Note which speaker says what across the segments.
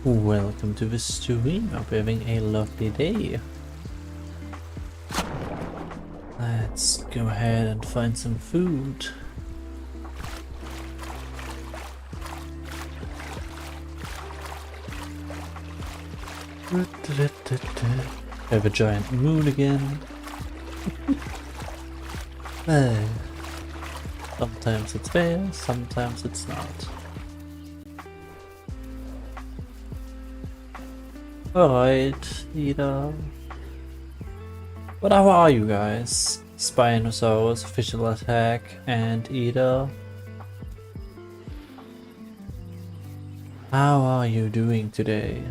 Speaker 1: Welcome to the stream. Hope you're having a lovely day. Let's go ahead and find some food. Have a giant moon again. Sometimes it's there, sometimes it's not. Alright, Ida. But how are you guys? Spinosaurus, official attack, and Ida. How are you doing today?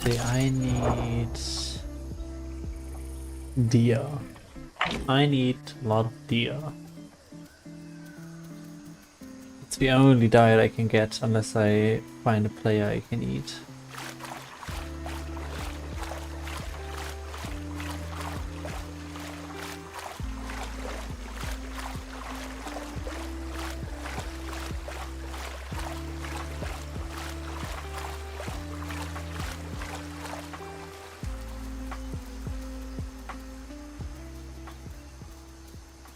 Speaker 1: I need deer. I need a lot of deer. It's the only diet I can get unless I find a player I can eat.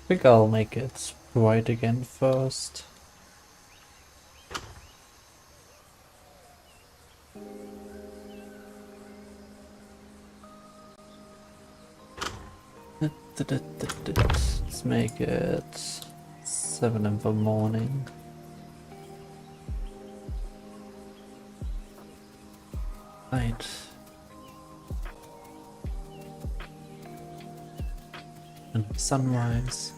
Speaker 1: I think I'll make it white again first. Let's make it 7 in the morning. Right. And sunrise.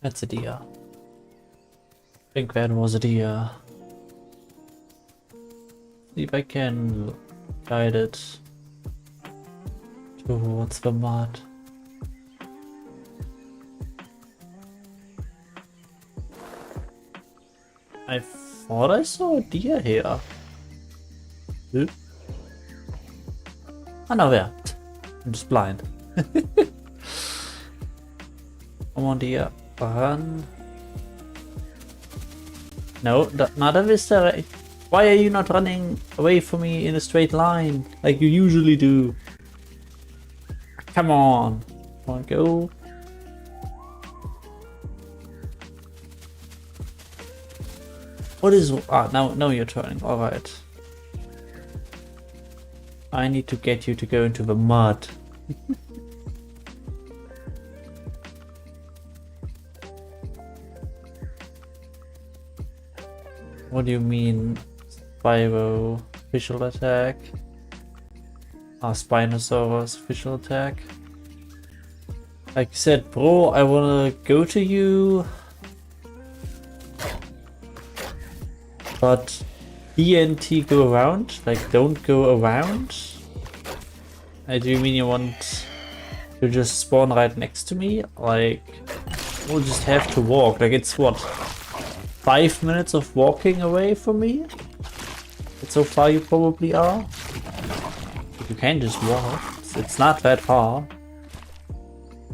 Speaker 1: That's a deer. I think that was a deer. See if I can guide it towards the mud. I thought I saw a deer here. Huh? Oh no, there. I'm just blind. Come on, deer. Run. No, not in this direction. Why are you not running away from me in a straight line like you usually do? Come on. Come on, go. What is... Ah, now you're turning. Alright. I need to get you to go into the mud. What do you mean, Spyro official attack? Ah, Spinosaurus official attack? Like you said, bro, I wanna go to you. But E and T go around? Like, don't go around? Do you mean you want to just spawn right next to me? Like, we'll just have to walk. Like, it's what? 5 minutes of walking away from me? That's so far you probably are. You can just walk. It's not that far.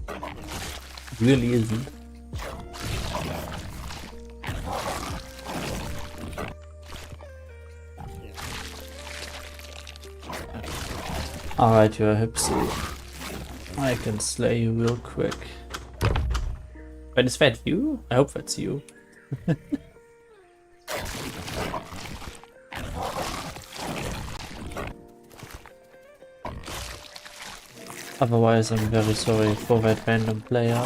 Speaker 1: It really isn't. Alright, you're a hipsy. I can slay you real quick. But is that you? I hope that's you. Otherwise, I'm very sorry for that random player.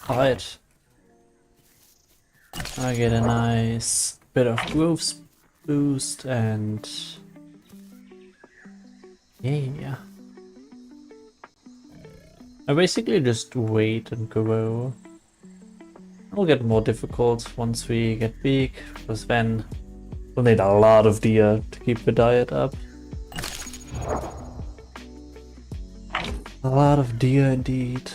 Speaker 1: Alright. I get a nice bit of growth boost and... yeah. I basically just wait and grow. It'll get more difficult once we get big, because then we'll need a lot of deer to keep the diet up. A lot of deer indeed.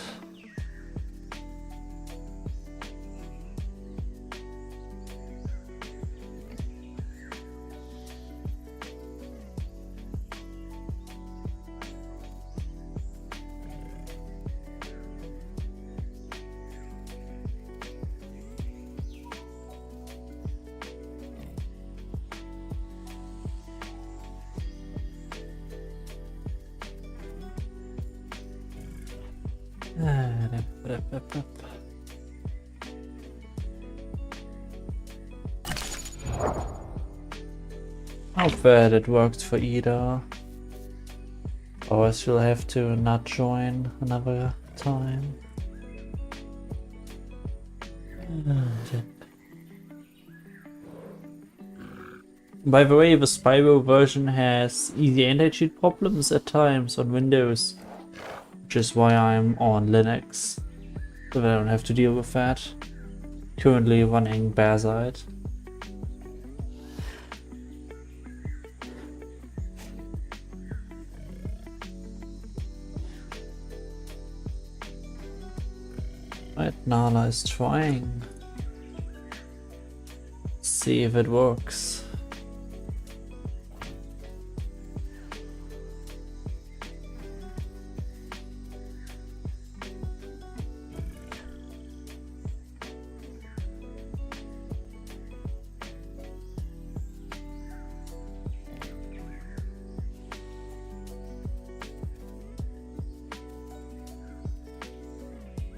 Speaker 1: Hope that it worked for Ida. Or she'll have to not join another time. By the way, the Spyro version has easy anti-cheat problems at times on Windows, which is why I'm on Linux, so that I don't have to deal with that. Currently running Bearside. Right, Nala is trying. See if it works.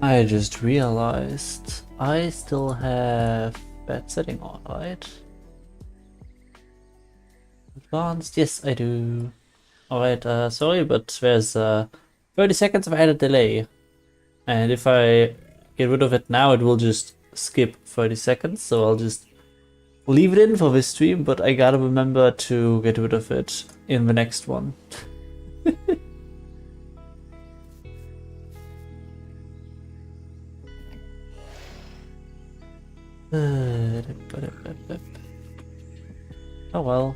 Speaker 1: I just realized I still have that setting on, right? Advanced, yes I do. Alright, sorry, but there's 30 seconds of added delay. And if I get rid of it now, it will just skip 30 seconds, so I'll just leave it in for this stream, but I gotta remember to get rid of it in the next one. Oh well.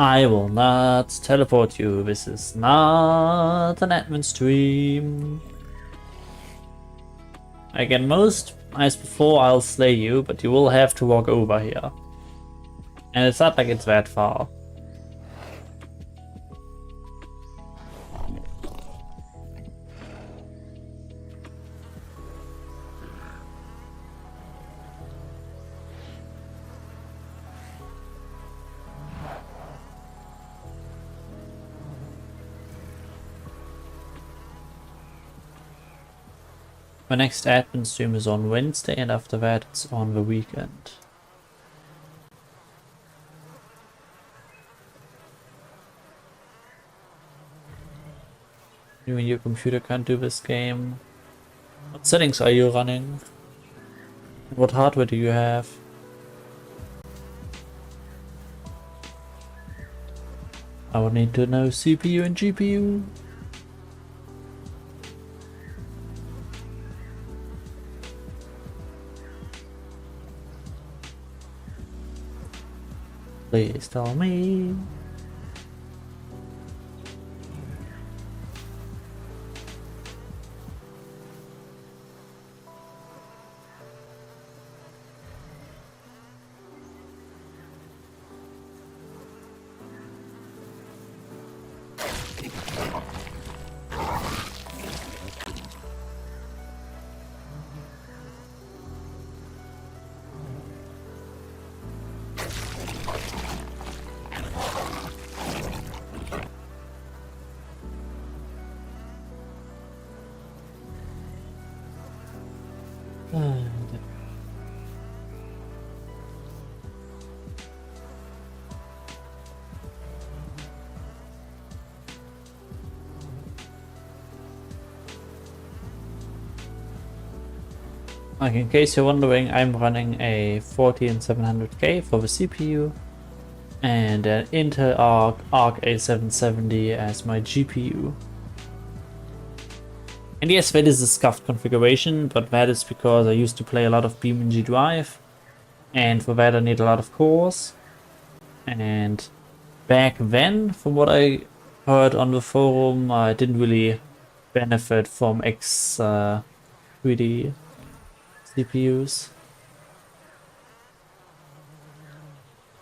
Speaker 1: I will not teleport you. This is not an admin stream. Again, most as before, I'll slay you, but you will have to walk over here. And it's not like it's that far. My next admin stream is on Wednesday, and after that it's on the weekend. You mean your computer can't do this game? What settings are you running? What hardware do you have? I would need to know CPU and GPU. Please tell me. Like, in case you're wondering, I'm running a 14700K for the CPU and an Intel Arc A770 as my GPU. And yes, that is a scuffed configuration, but that is because I used to play a lot of BeamNG Drive, and for that I need a lot of cores. And back then, from what I heard on the forum, I didn't really benefit from X3D CPUs.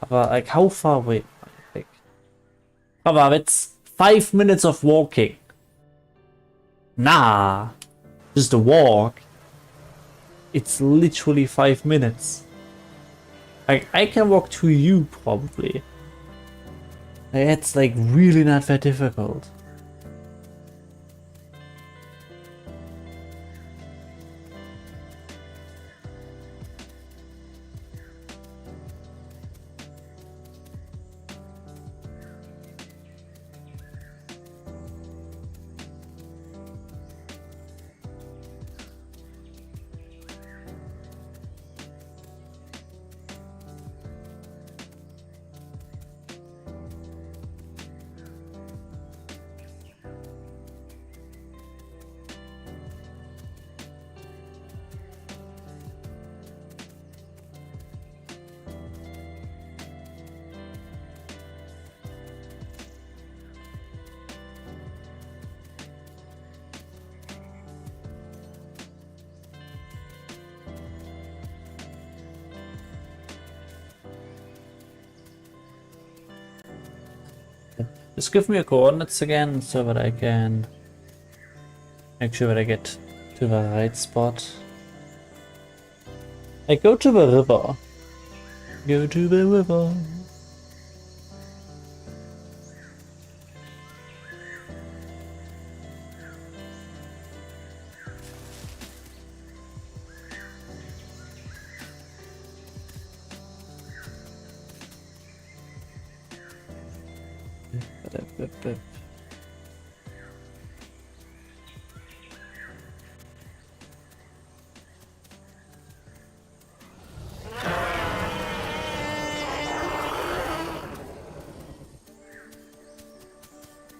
Speaker 1: Aber like, how far away? Like, aber it's 5 minutes of walking. Nah, just a walk. It's literally 5 minutes. Like, I can walk to you probably. It's like really not that difficult. Just give me your coordinates again so that I can make sure that I get to the right spot. I go to the river. Go to the river.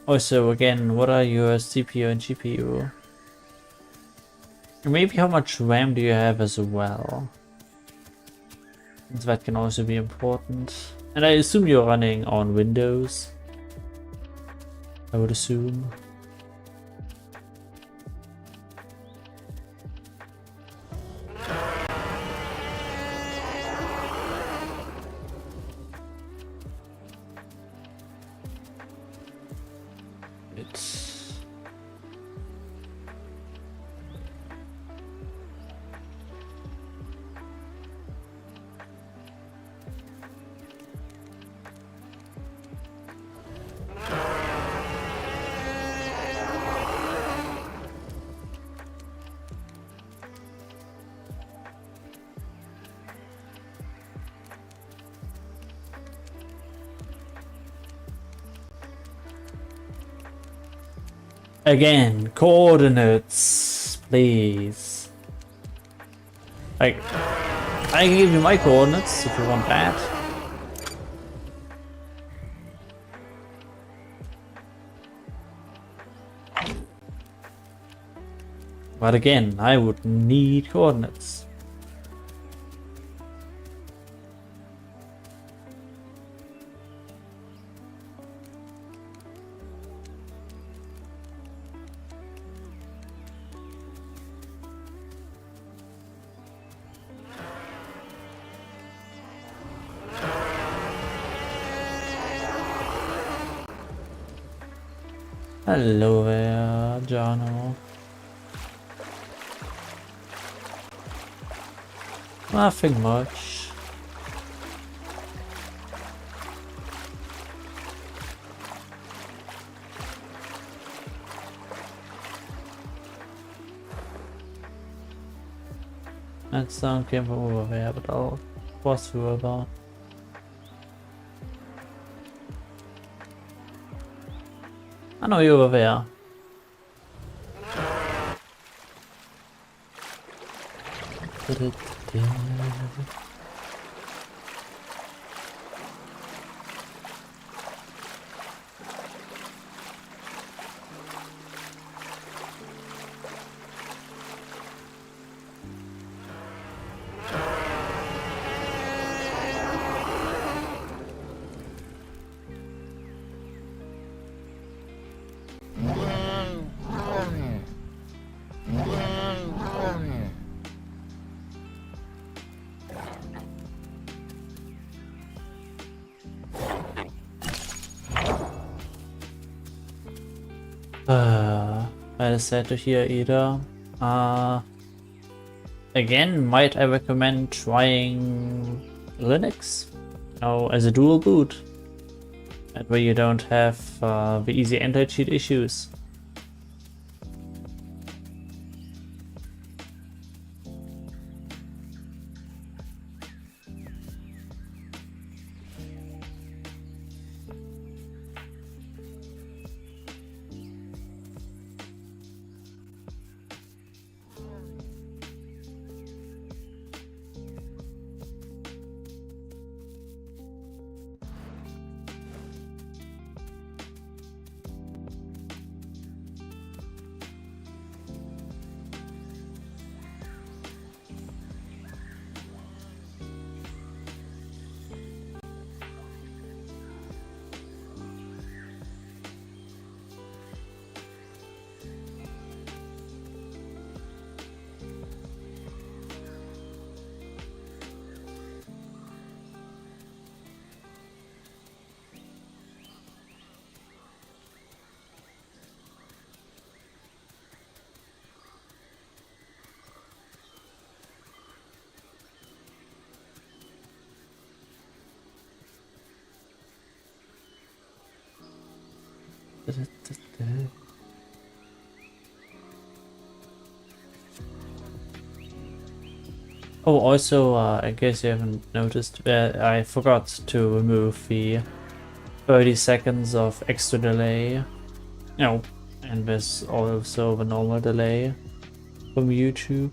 Speaker 1: Also, again, what are your CPU and GPU? And maybe how much RAM do you have as well? That can also be important. And I assume you're running on Windows. I would assume. It's again, coordinates, please. Like, I can give you my coordinates if you want that. But again, I would need coordinates. Hello there, Jano. Nothing much. That sound came from over there, but I'll cross the river. I know you're over there. That is sad to hear either. Again, might I recommend trying Linux? You know, as a dual boot. That way you don't have the easy anti-cheat issues. Oh, also, in case you haven't noticed, I forgot to remove the 30 seconds of extra delay. No, and there's also the normal delay from YouTube.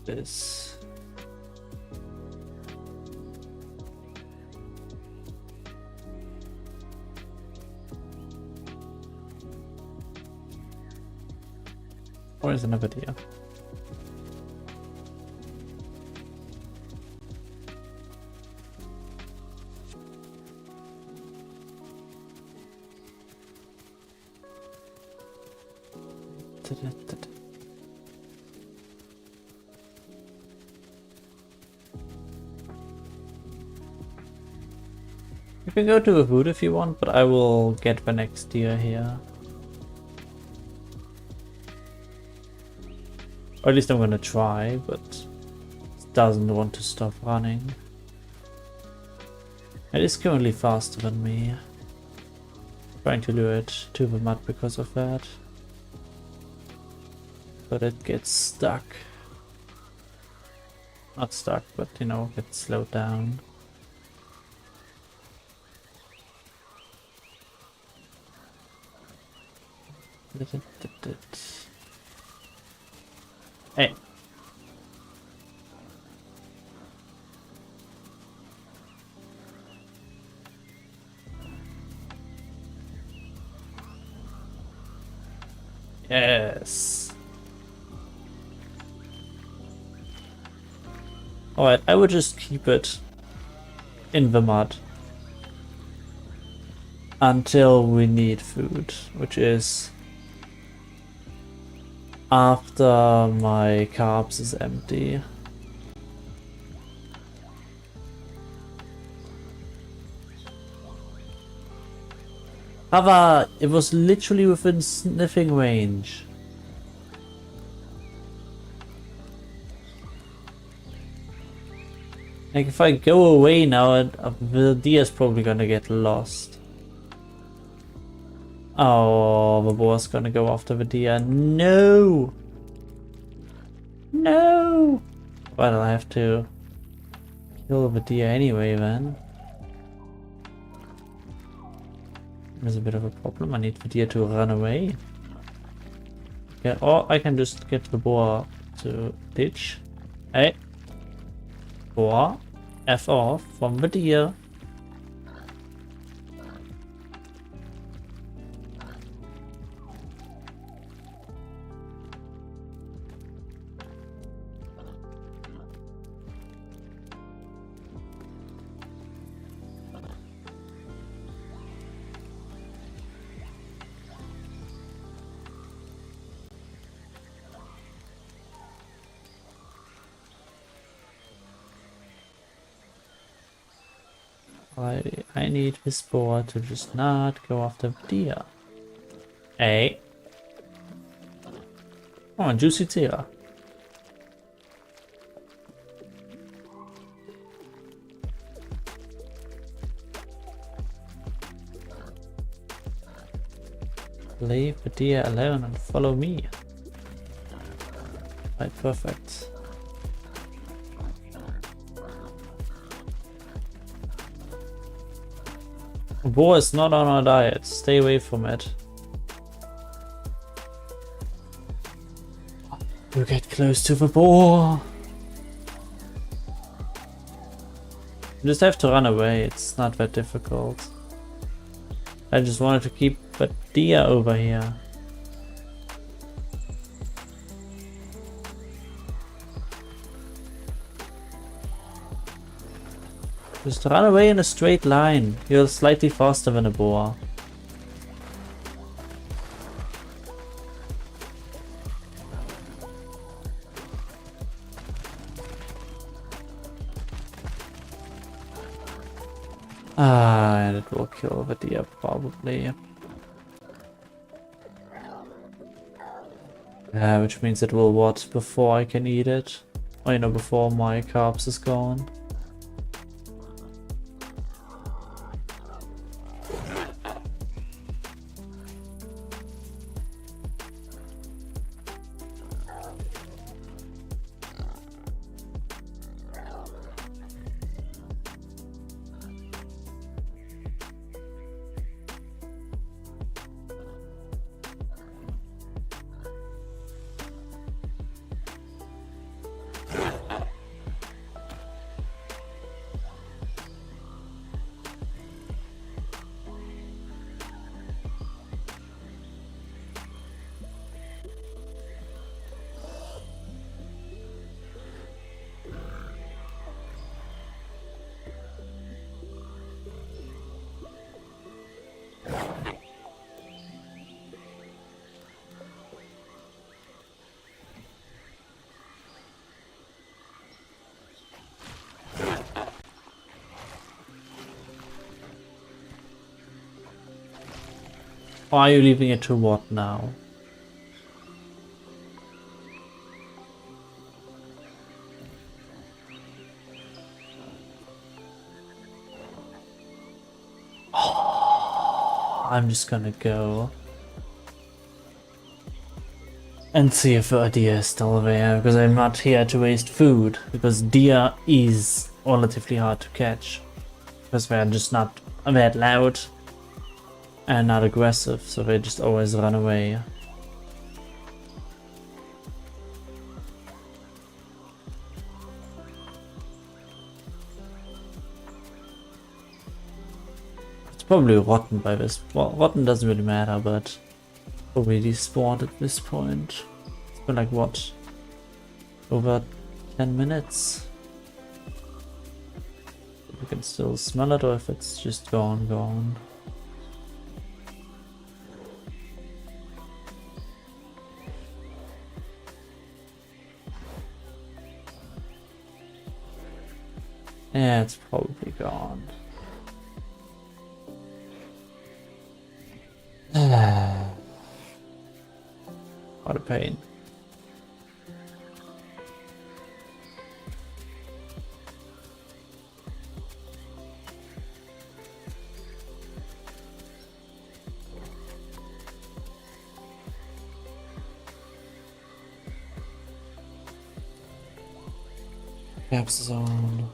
Speaker 1: this. Or is another deer? You can go to a wood if you want, but I will get the next deer here. Or at least I'm gonna try, but it doesn't want to stop running. It is currently faster than me. Trying to lure it to the mud because of that. But it gets stuck. Not stuck, but you know, gets slowed down. Hey. Yes. Alright, I would just keep it in the mud until we need food, which is after my carbs is empty. However, it was literally within sniffing range. Like if I go away now, the deer is probably gonna get lost. Oh, the boar's gonna go after the deer. No! No! Well, I have to kill the deer anyway then. There's a bit of a problem. I need the deer to run away. Yeah, or I can just get the boar to ditch. Hey! Boar, F off from the deer. I need this boar to just not go after the deer. Hey. Oh, juicy Cera. Leave the deer alone and follow me. Right, perfect. The boar is not on our diet. Stay away from it. You get close to the boar. You just have to run away. It's not that difficult. I just wanted to keep the deer over here. Just run away in a straight line. You're slightly faster than a boar. Ah, and it will kill the deer probably. Which means it will what before I can eat it? Or you know, before my carbs is gone. Or are you leaving it to what now? Oh, I'm just gonna go and see if the deer is still there, because I'm not here to waste food, because deer is relatively hard to catch, because they're just not that loud and not aggressive, so they just always run away. It's probably rotten by this. Well, rotten doesn't really matter, but probably despawned at this point. It's been like what? Over 10 minutes? You can still smell it, or if it's just gone. Yeah, it's probably gone. What a pain. Cap zone.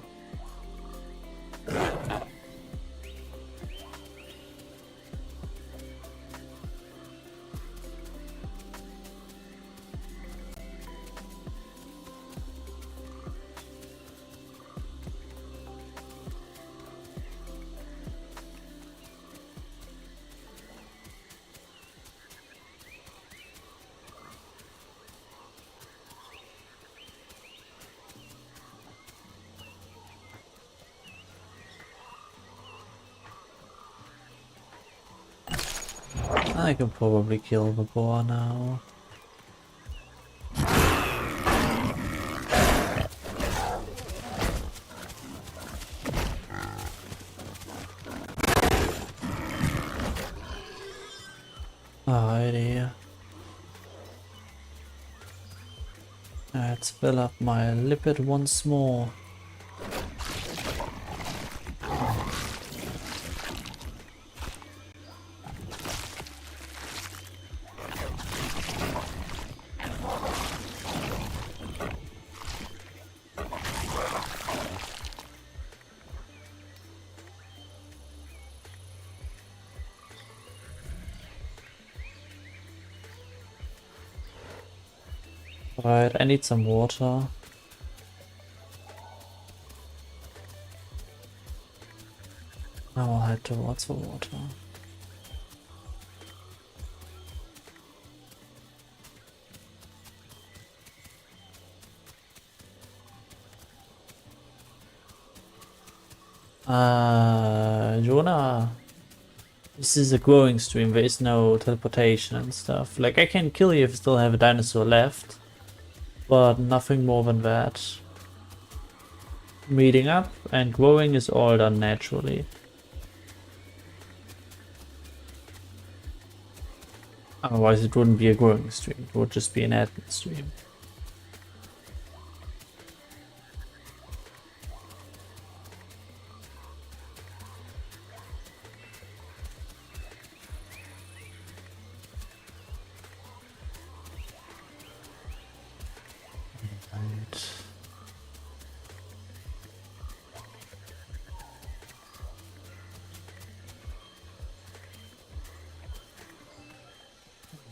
Speaker 1: I can probably kill the boar now. Alrighty. Let's fill up my lipid once more. Right, I need some water. Now I'll head towards the water. Jonah. This is a growing stream, there is no teleportation and stuff. Like, I can kill you if you still have a dinosaur left, but nothing more than that. Meeting up and growing is all done naturally. Otherwise it wouldn't be a growing stream, it would just be an admin stream.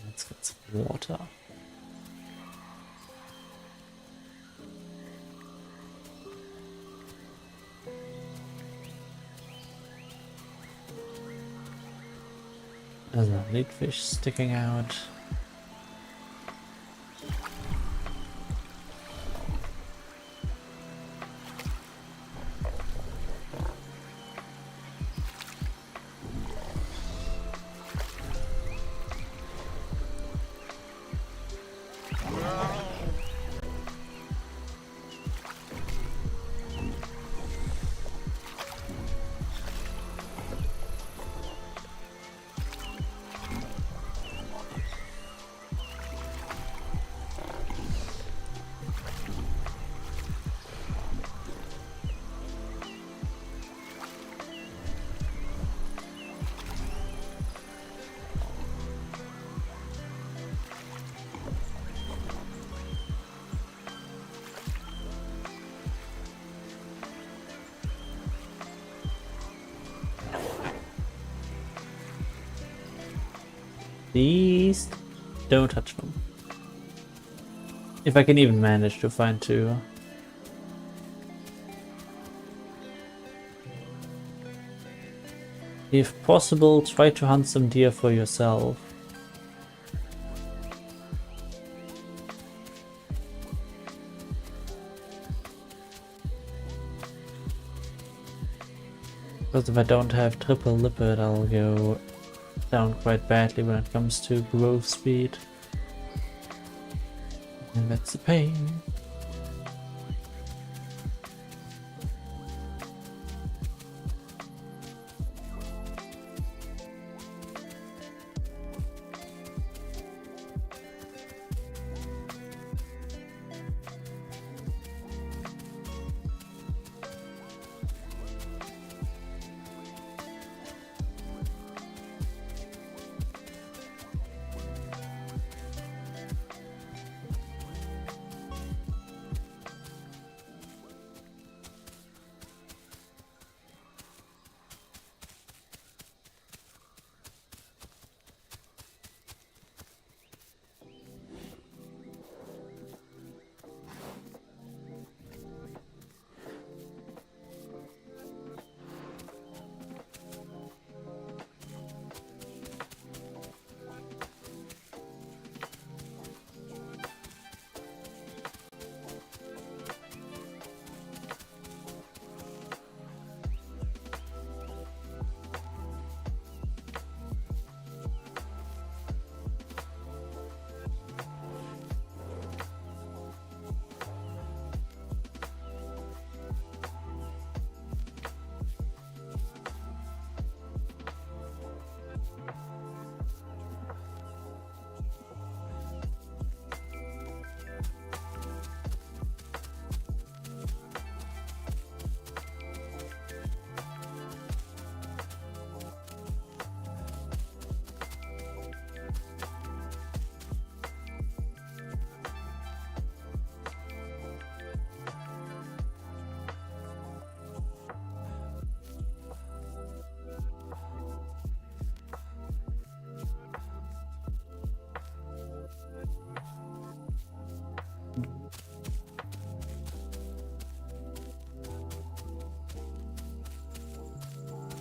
Speaker 1: Let's get some water. There's a leadfish sticking out. Please don't touch them. If I can even manage to find 2. If possible, try to hunt some deer for yourself. Because if I don't have triple lippet, I'll go down quite badly when it comes to growth speed. And that's a pain.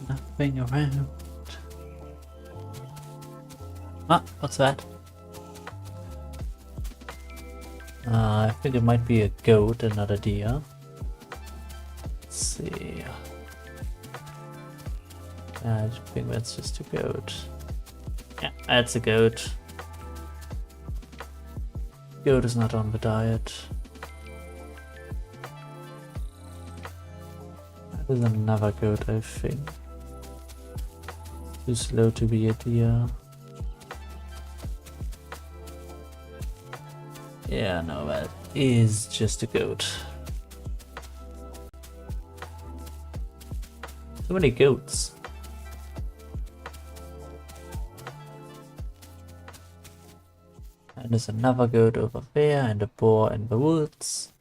Speaker 1: Nothing around. Ah, what's that? I think it might be a goat and not a deer. Let's see. I think that's just a goat. Yeah, that's a goat. Goat is not on the diet. That is another goat, I think. Too slow to be a deer. Yeah, no, that is just a goat. So many goats. And there's another goat over there and a boar in the woods.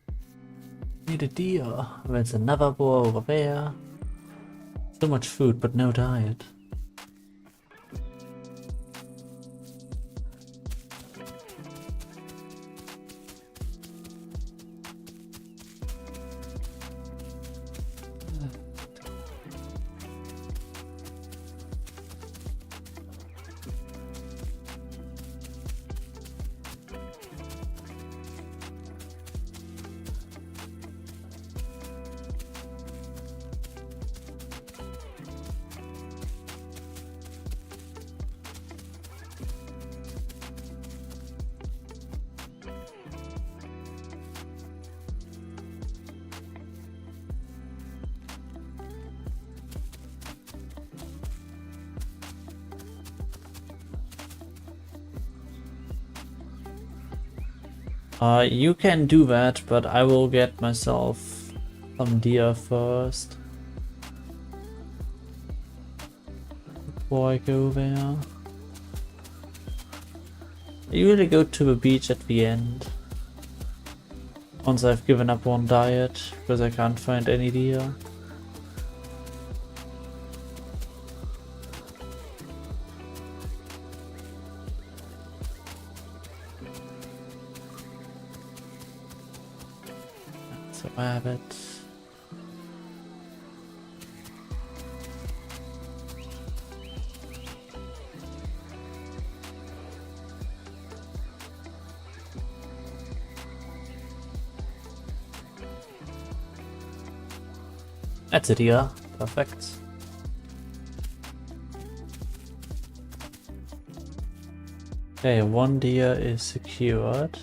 Speaker 1: Need a deer. There's another boar over there. So much food but no diet. You can do that, but I will get myself some deer first. Before I go there. I usually go to the beach at the end. Once I've given up one diet, because I can't find any deer. So rabbit. That's a deer. Perfect. Okay, one deer is secured.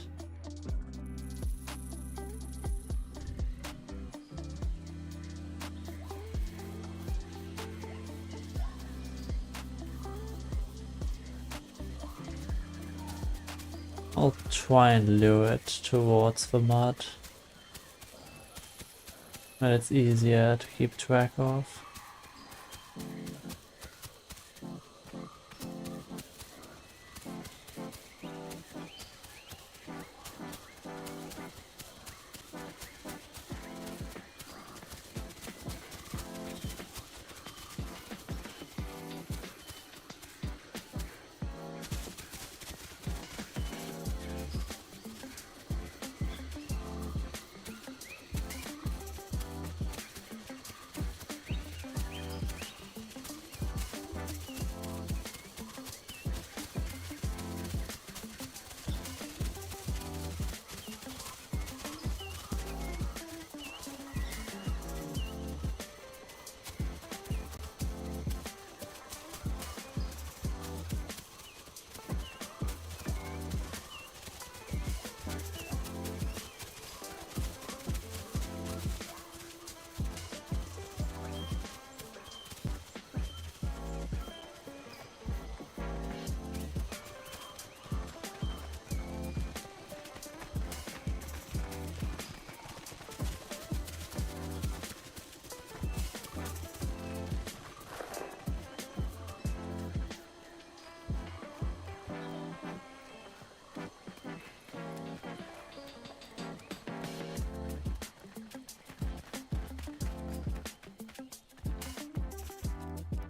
Speaker 1: I'll try and lure it towards the mud. But it's easier to keep track of.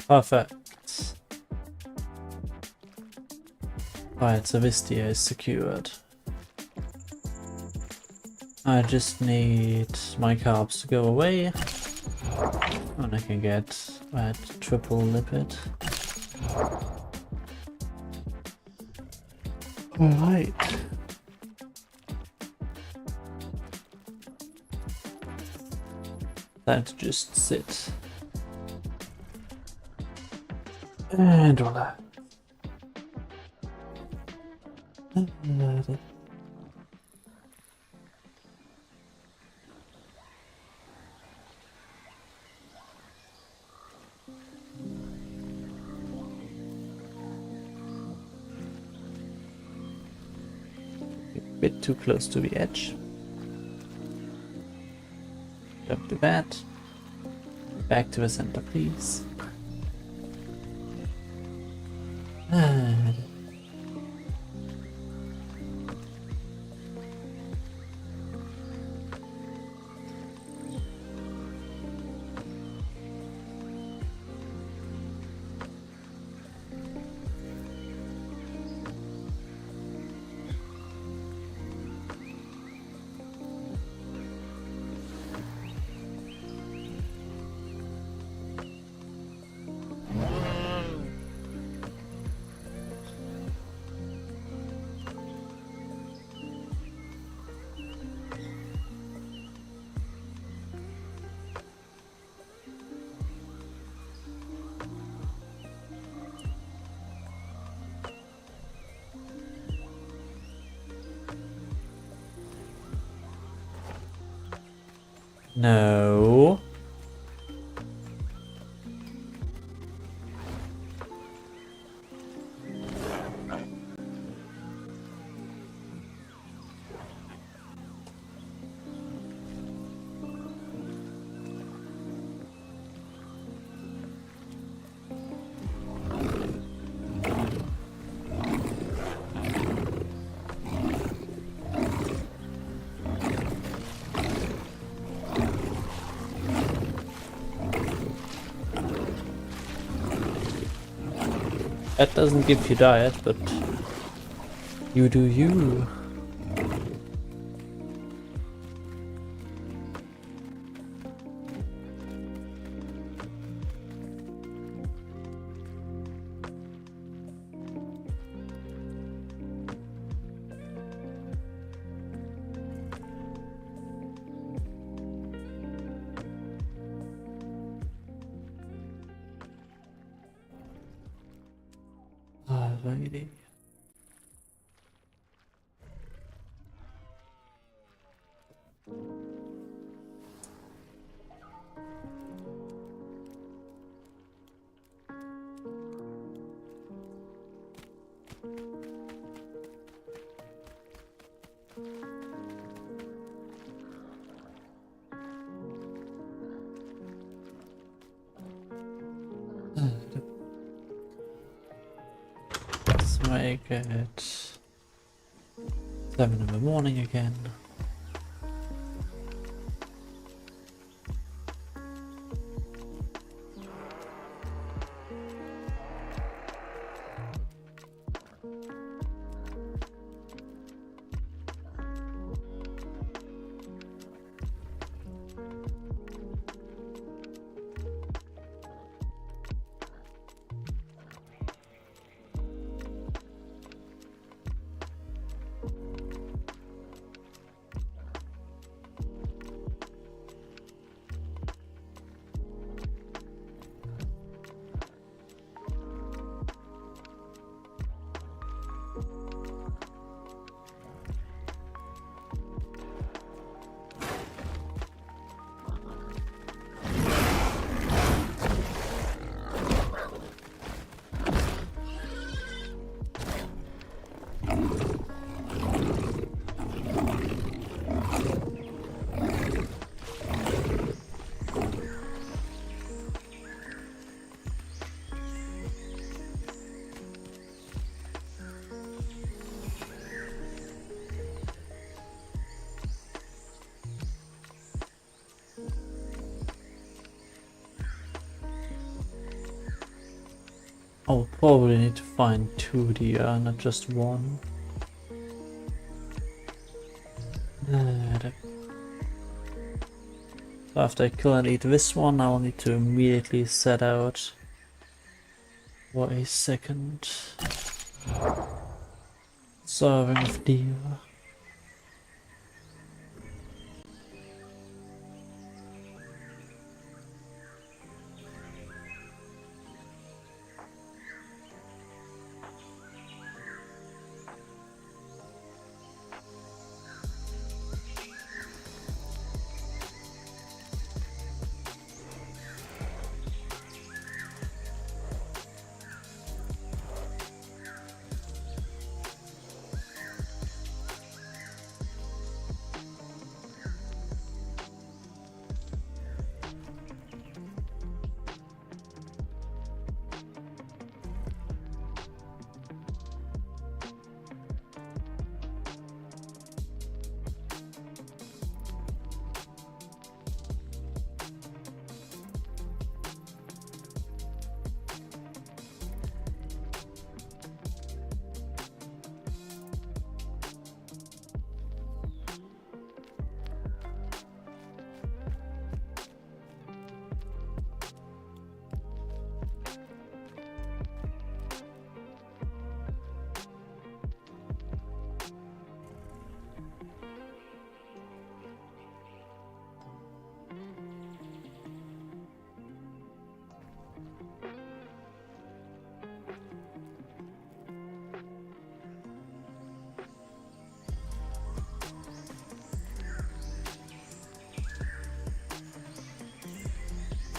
Speaker 1: Perfect. Right, so this deer is secured. I just need my carbs to go away. And I can get that triple lipid. Alright. Time to just sit. And relax. A bit too close to the edge. Don't do that. Back to the center, please. No. That doesn't give you diet, but you do you. lady. Let's make it 7 in the morning again. I'll probably need to find 2 deer, not just 1. So after I kill and eat this one, I will need to immediately set out for a second serving of deer.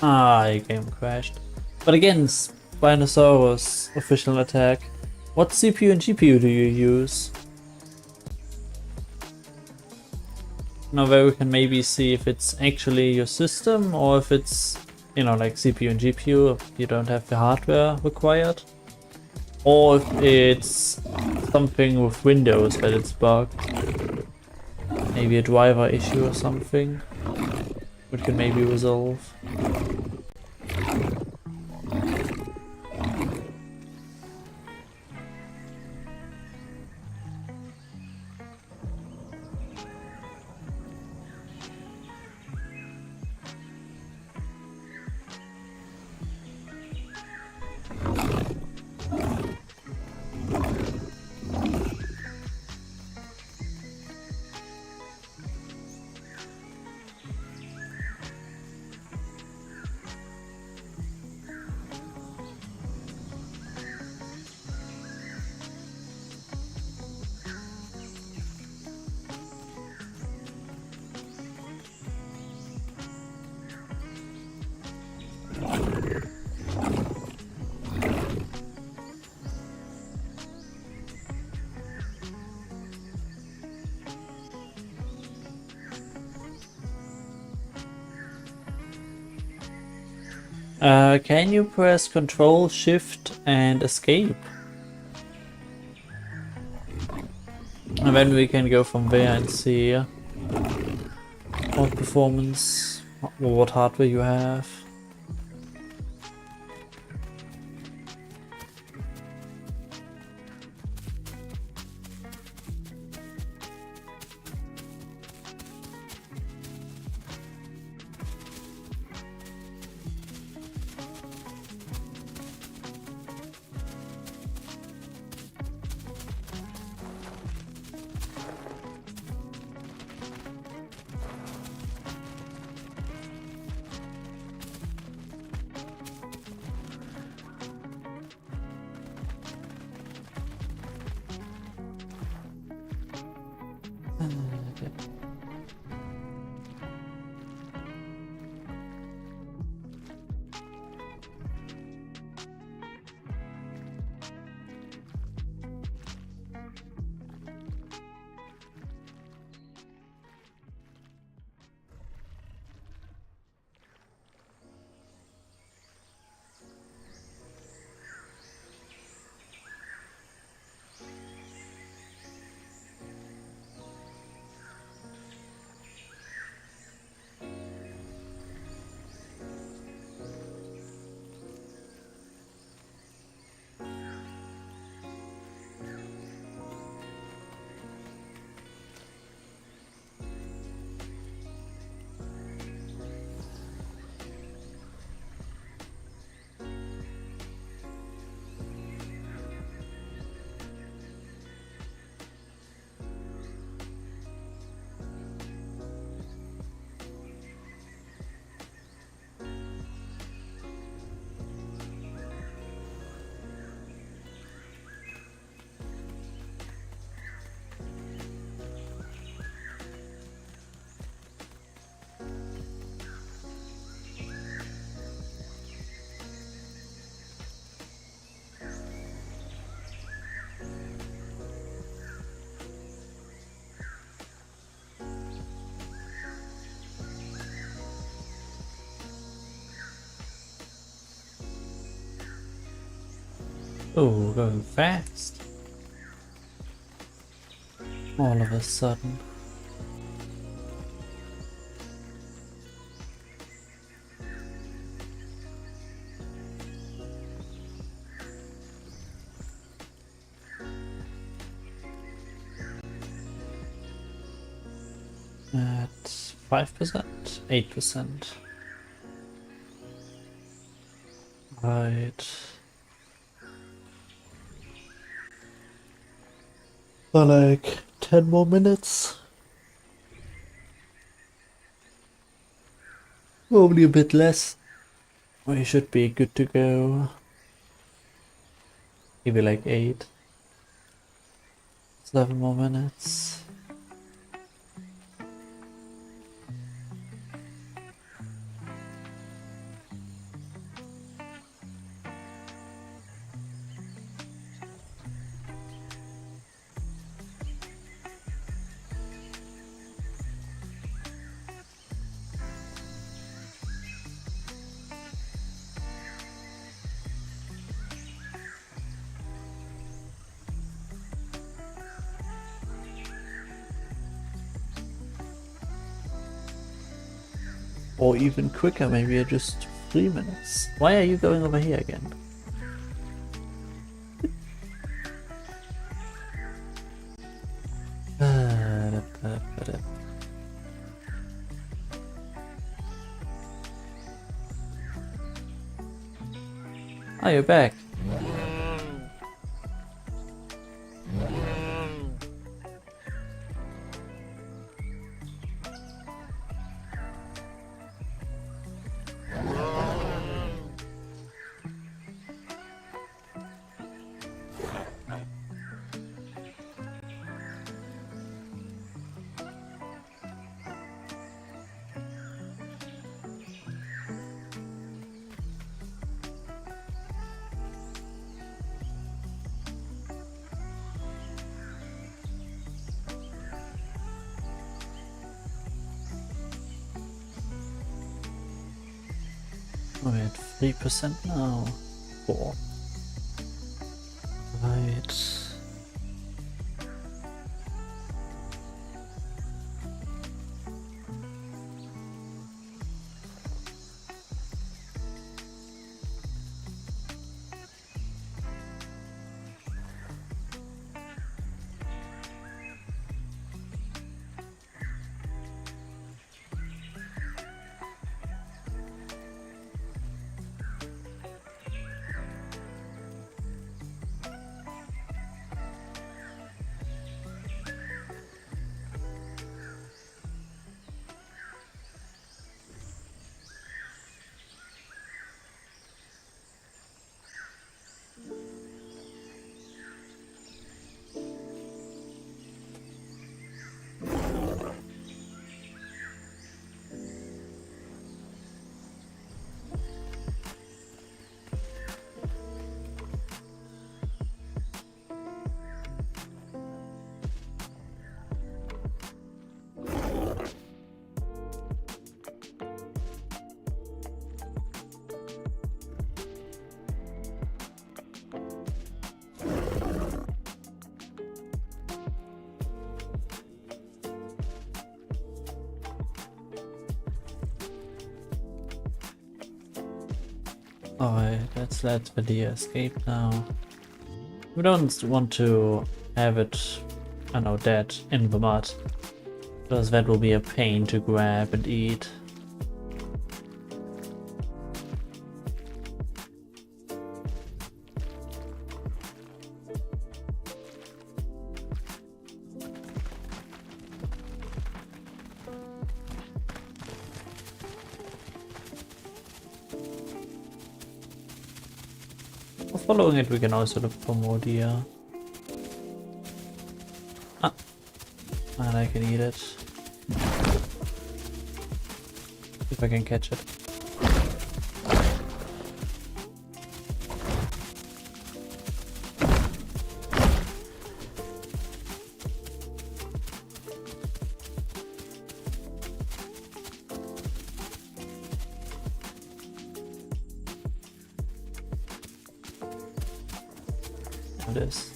Speaker 1: Ah, your game crashed. But again, Spinosaurus official attack. What CPU and GPU do you use? Now there we can maybe see if it's actually your system or if it's, you know, like CPU and GPU, you don't have the hardware required. Or if it's something with Windows that it's bugged. Maybe a driver issue or something, which can maybe resolve. Can you press Control, Shift, and Escape? And then we can go from there and see what performance or what hardware you have. Oh, going fast. All of a sudden. At 5%, 8%. Right. For like 10 more minutes. Probably a bit less. We should be good to go. Maybe like 8. 7 more minutes. Or even quicker, maybe just 3 minutes. Why are you going over here again? Oh, you're back. We're at 3% now. 4. Right. Alright, let's let the deer escape now. We don't want to have it, I know, dead in the mud, because that will be a pain to grab and eat. Following it, we can also look for more deer. Ah, and I can eat it. If I can catch it. This.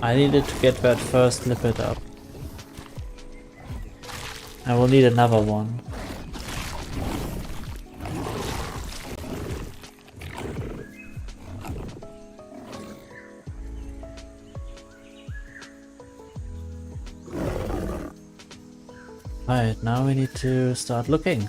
Speaker 1: I needed to get that first lippet up. I will need another one. Alright, now we need to start looking.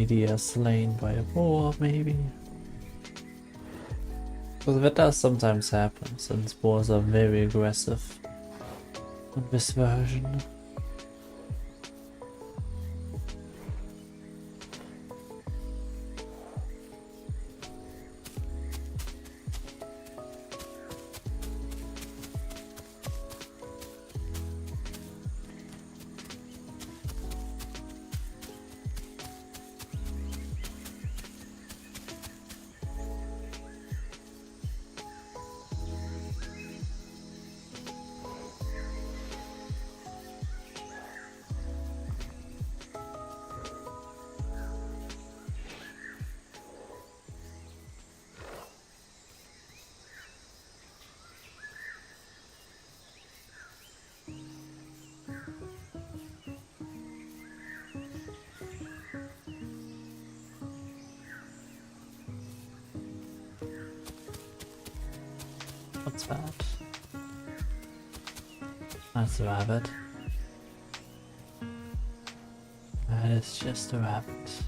Speaker 1: Deer slain by a boar, maybe. Because that does sometimes happen, since boars are very aggressive in this version. What's that? That's a rabbit. That is just a rabbit.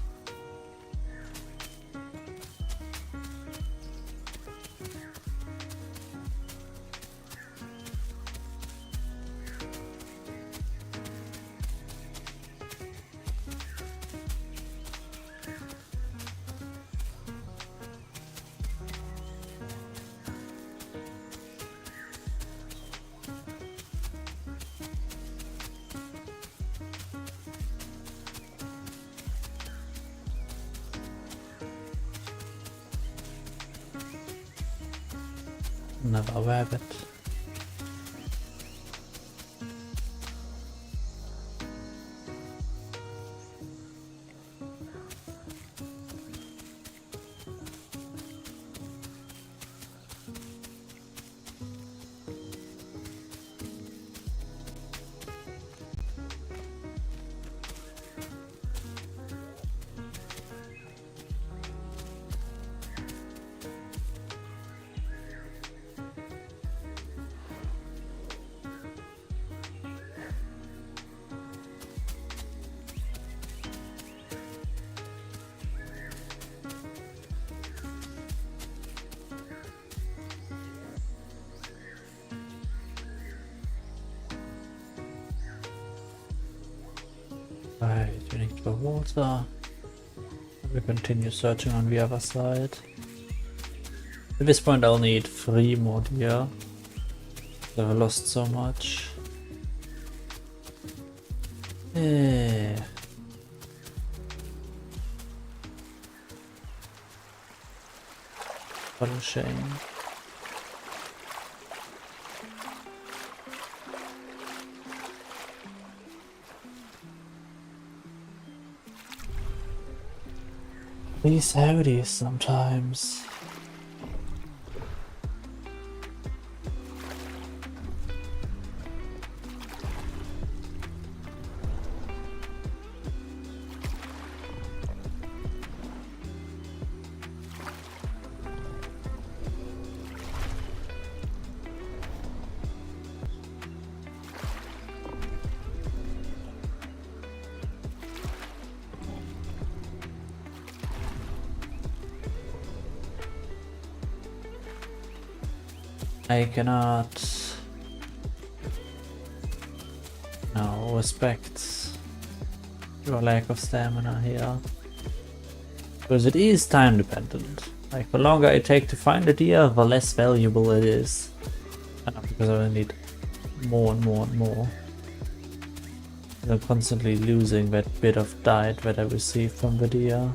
Speaker 1: Another rabbit. Right, we need the water. We continue searching on the other side. At this point I'll need 3 more deer. I've lost so much. What a shame. These Saudis sometimes. I cannot respect your lack of stamina here, because it is time dependent. Like, the longer I take to find a deer, the less valuable it is, because I need more and more and more. I'm constantly losing that bit of diet that I receive from the deer.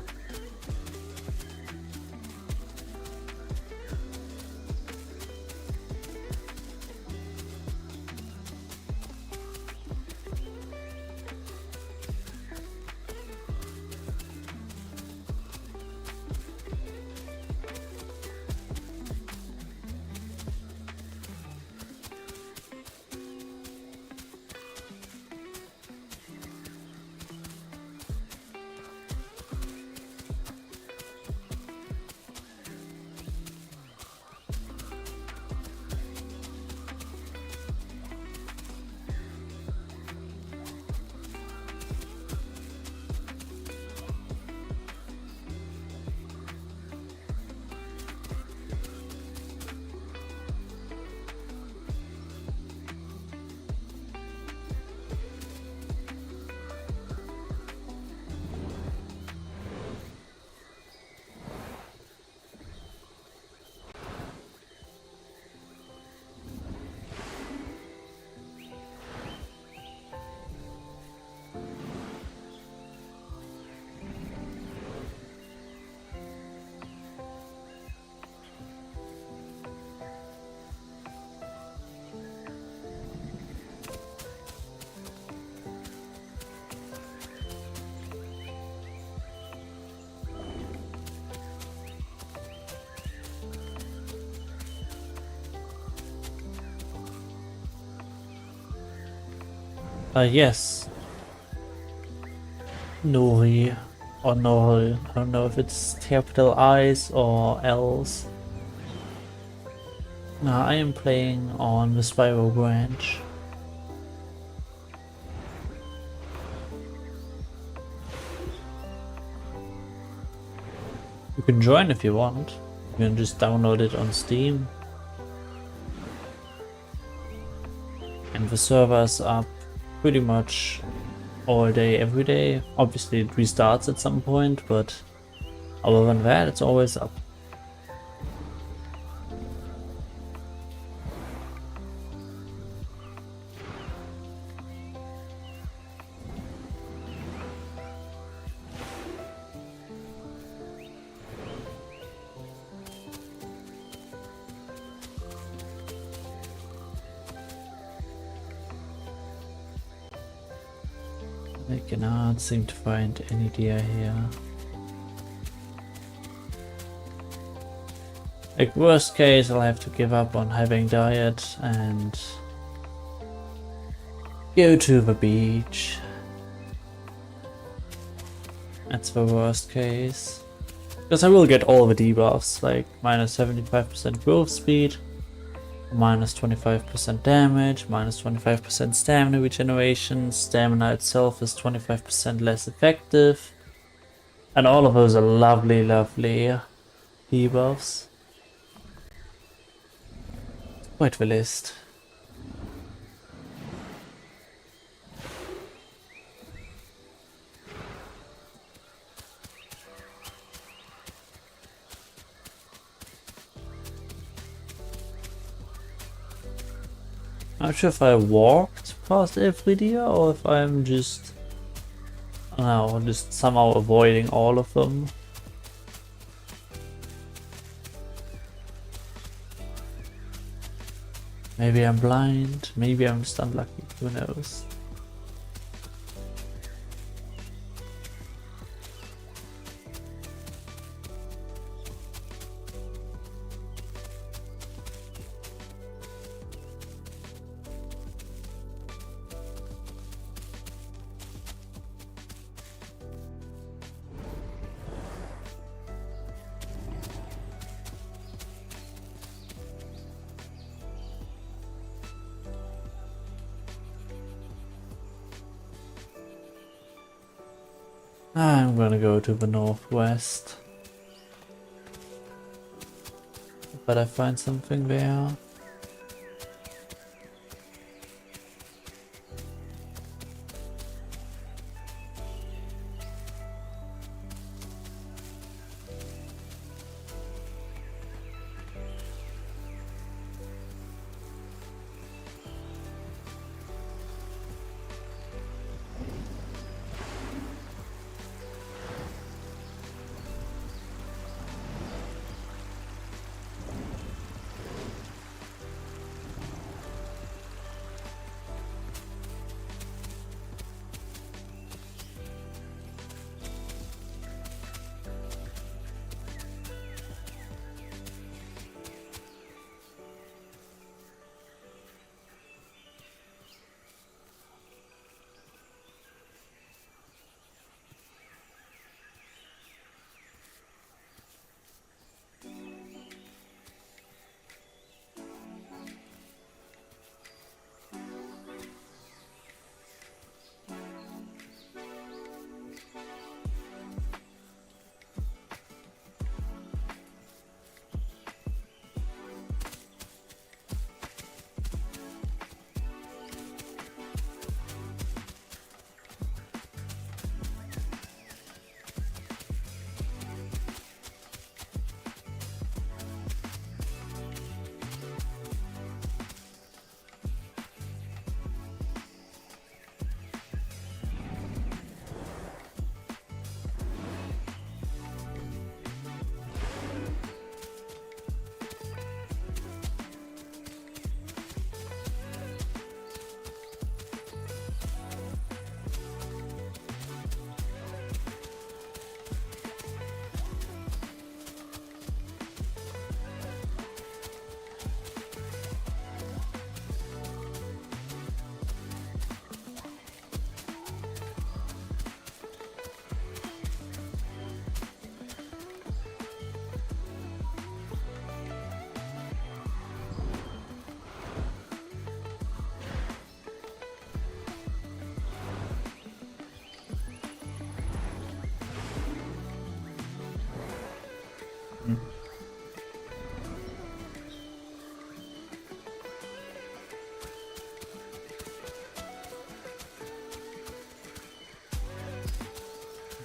Speaker 1: Yes. Nori or Norl. I don't know if it's capital I's or L's. Now I am playing on the Spyro branch. You can join if you want. You can just download it on Steam. And the server is up pretty much all day, every day. Obviously it restarts at some point, but other than that, it's always up. I cannot seem to find any deer here. Like worst case, I'll have to give up on having diet and go to the beach. That's the worst case. Because I will get all the debuffs, like minus 75% growth speed, minus 25% damage, minus 25% stamina regeneration, stamina itself is 25% less effective. And all of those are lovely, lovely debuffs. Quite the list. I'm not sure if I walked past every deer or if I'm just, I don't know, just somehow avoiding all of them. Maybe I'm blind, maybe I'm just unlucky, who knows. I'm gonna go to the northwest. But I find something there.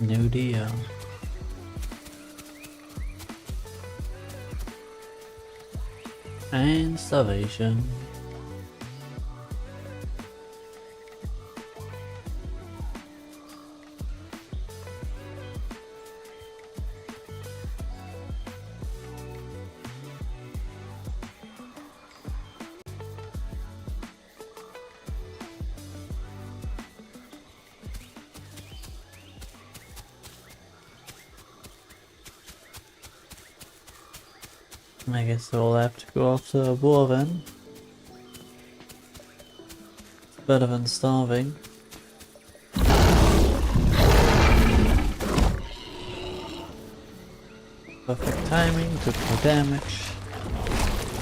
Speaker 1: No deal. And starvation. I guess I'll have to go after a war then. It's better than starving. Perfect timing, took no damage.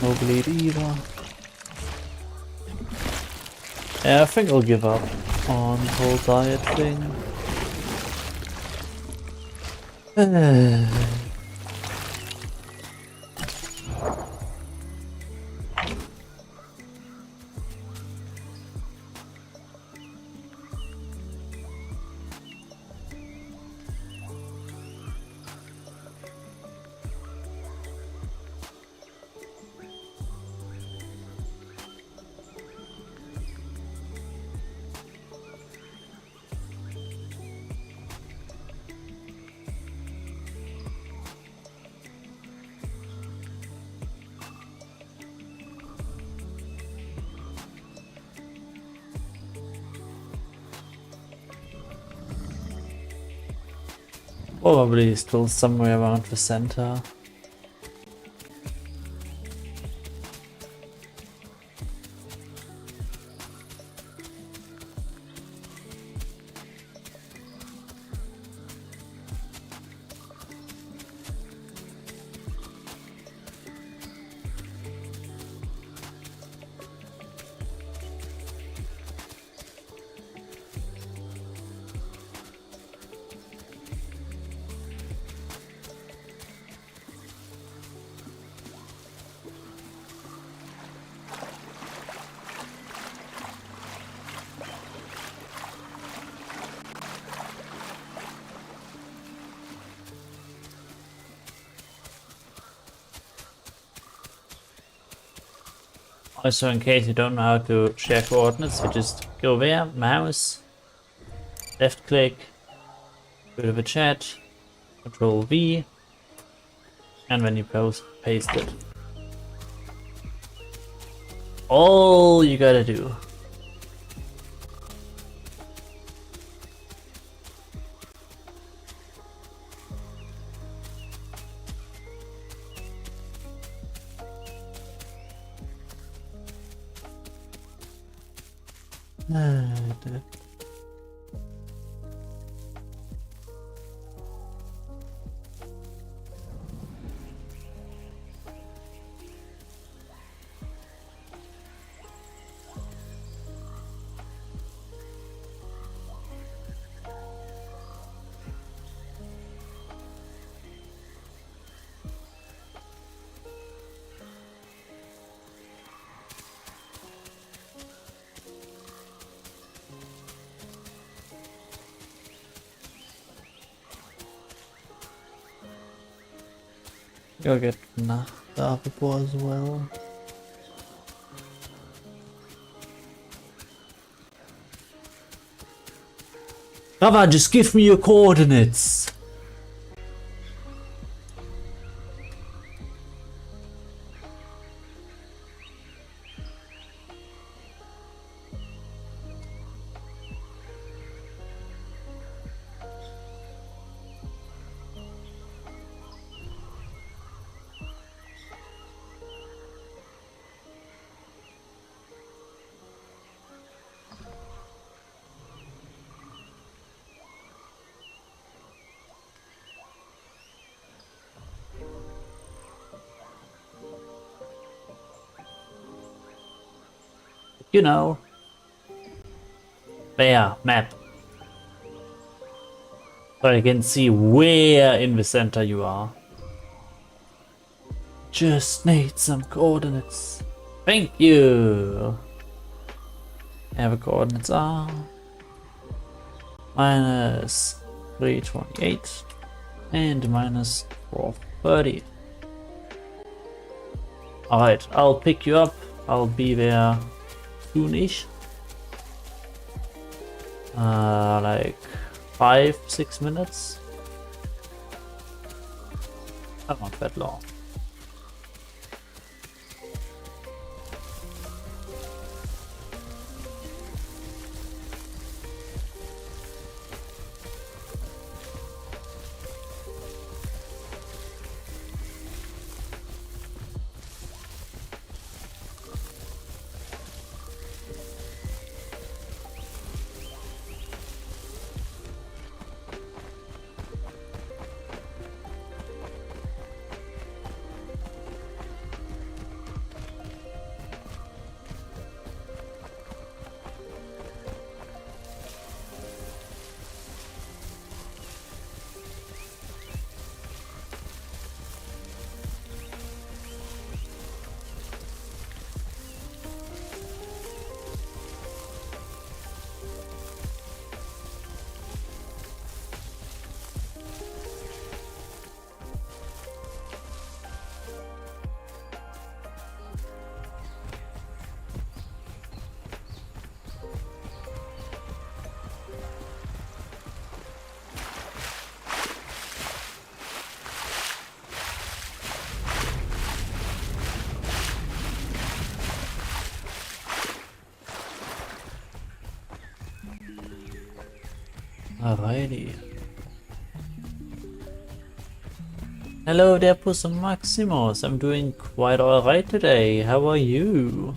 Speaker 1: No bleed either. Yeah, I think I'll give up on the whole diet thing. Probably still somewhere around the center. Also, in case you don't know how to share coordinates, you just go there, mouse, left click, go to the chat, Control V, and then you paste it. All you gotta do. Go get the other boy as well. Brother, just give me your coordinates. You know. There, map. So I can see where in the center you are. Just need some coordinates. Thank you. And the coordinates are minus 328 and minus 430. Alright, I'll pick you up. I'll be there soonish. Like 5-6 minutes. Not that long. Alrighty. Hello there, Puss and Maximus. I'm doing quite alright today. How are you?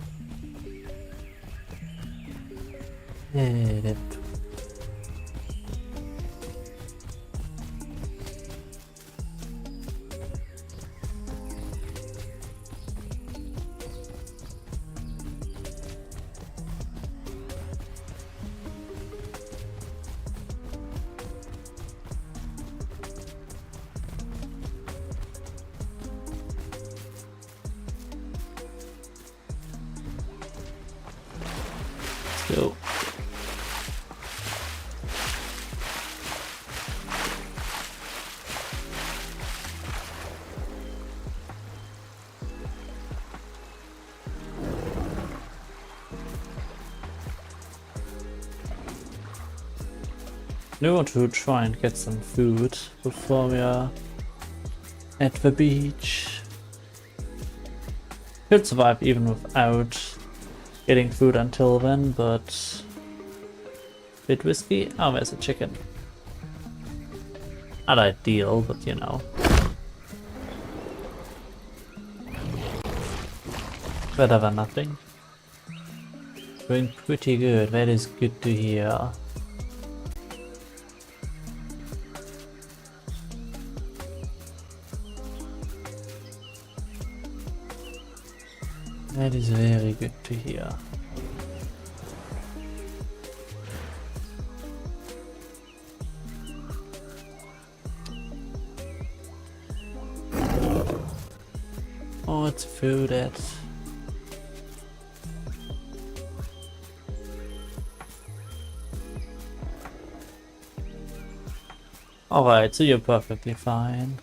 Speaker 1: Go. We want to try and get some food before we are at the beach. Could survive even without getting food until then, but a bit risky. Oh, there's a chicken. Not ideal, but you know. Better than nothing. Doing pretty good, that is good to hear. That is very good to hear. Oh, it's food at... Alright, so you're perfectly fine.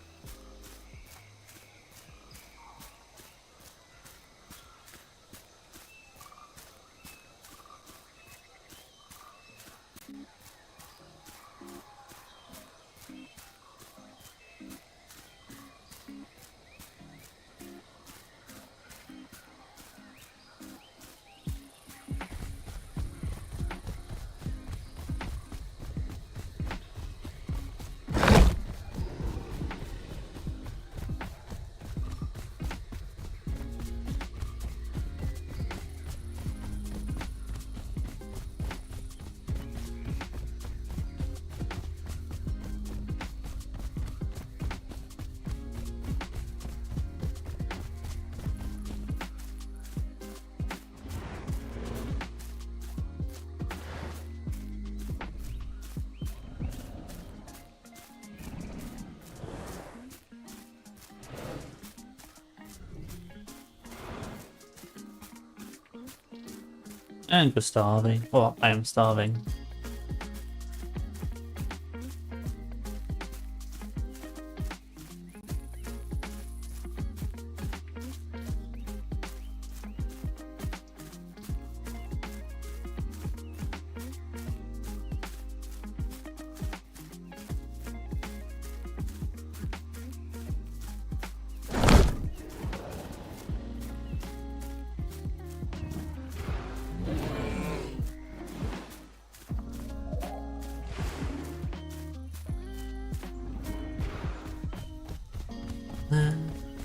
Speaker 1: And we're starving. Well, I am starving.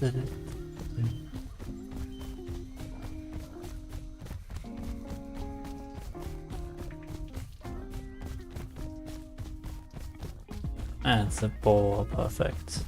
Speaker 1: And it's a ball, perfect.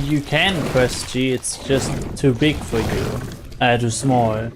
Speaker 1: You can press G, it's just too big for you. Too small.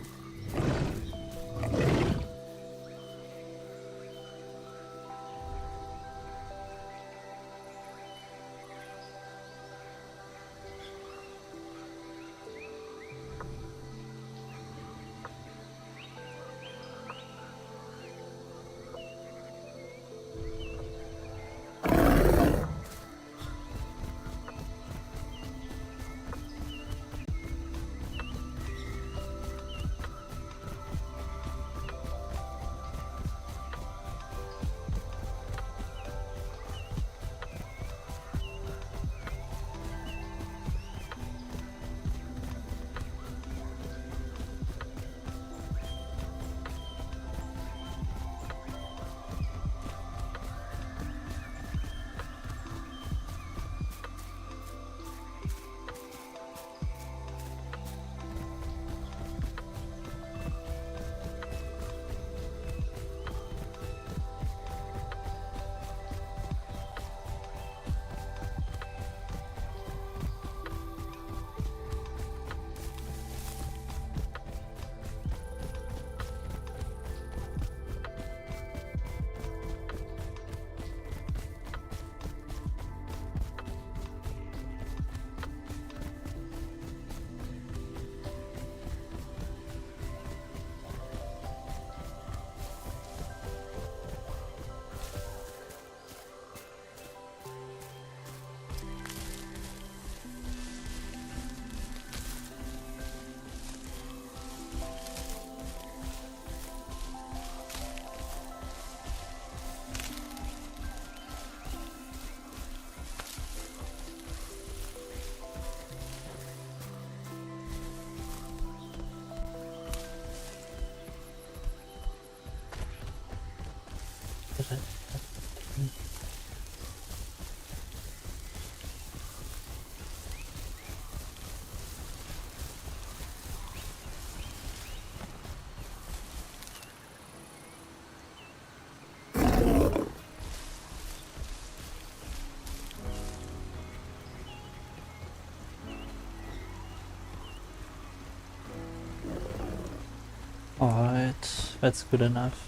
Speaker 1: Alright, that's good enough.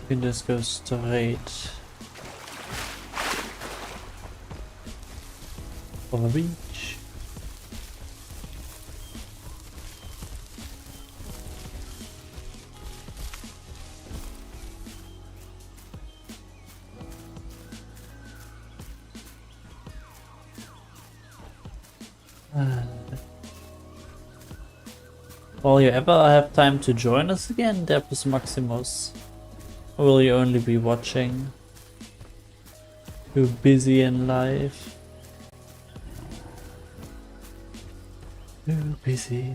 Speaker 1: We can just go straight for the beach. Will you ever have time to join us again, Depus Maximus? Or will you only be watching? You're busy in life. You're busy.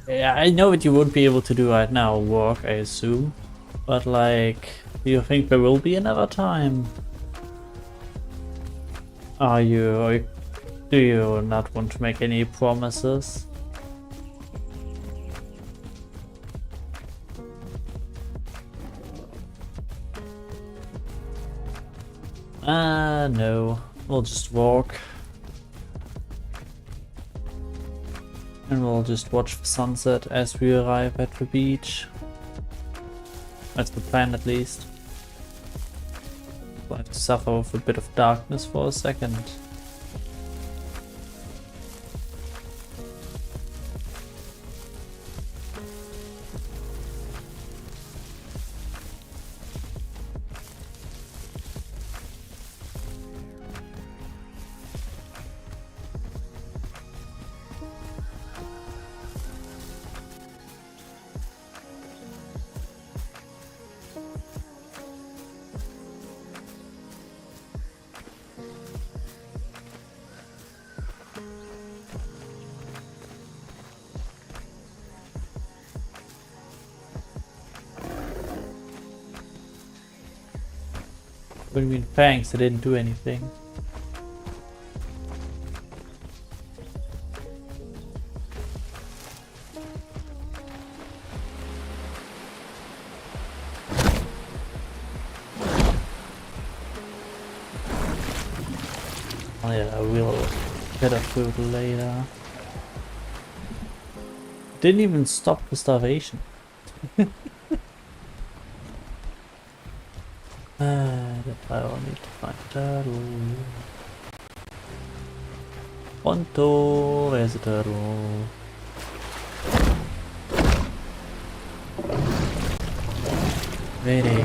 Speaker 1: Yeah, I know what you won't be able to do right now, work, I assume. But like, do you think there will be another time? Or do you not want to make any promises? No. We'll just walk. And we'll just watch the sunset as we arrive at the beach. That's the plan, at least. We'll have to suffer with a bit of darkness for a second. What do you mean thanks? I didn't do anything. Oh yeah, I will get a food later. Didn't even stop the starvation. I will need to find a turtle. Ponto, there's a turtle. Ready.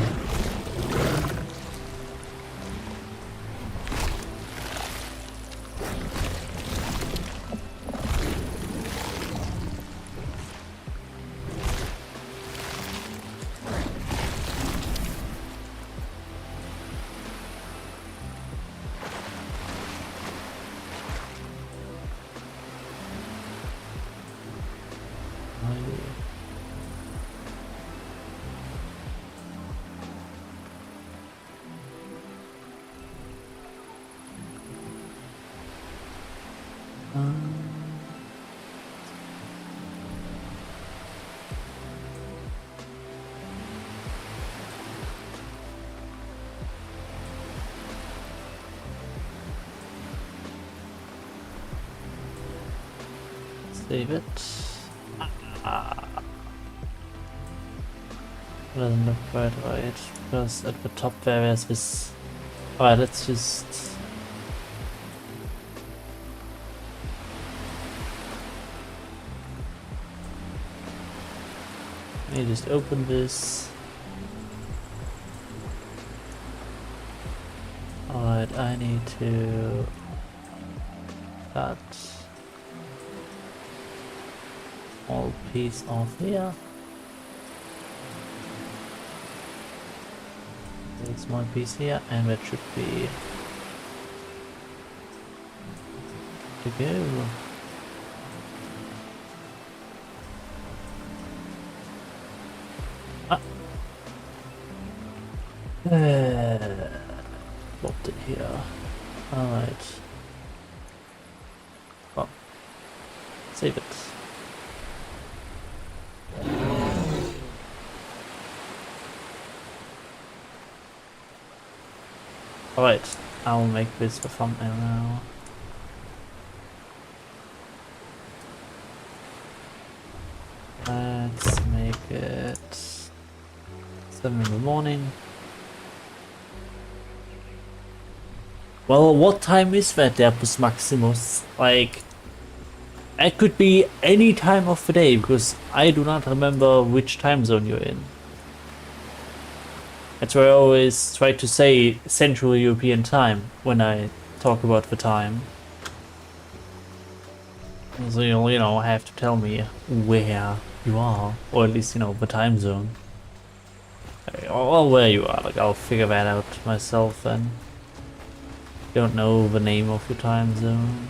Speaker 1: Save it. Doesn't look quite right, because at the top there's this. Alright, let's just. Let me just open this. Alright, I need to cut all piece off here. There's one piece here, and that should be to go. Popped it here. Alright. Well, save it. Alright, I'll make this the thumbnail now. Let's make it 7 in the morning. Well, what time is that, Derbus Maximus? Like, it could be any time of the day, because I do not remember which time zone you're in. That's why I always try to say Central European time when I talk about the time. So you'll, have to tell me where you are, or at least, the time zone. Or where you are, like, I'll figure that out myself then. Don't know the name of your time zone.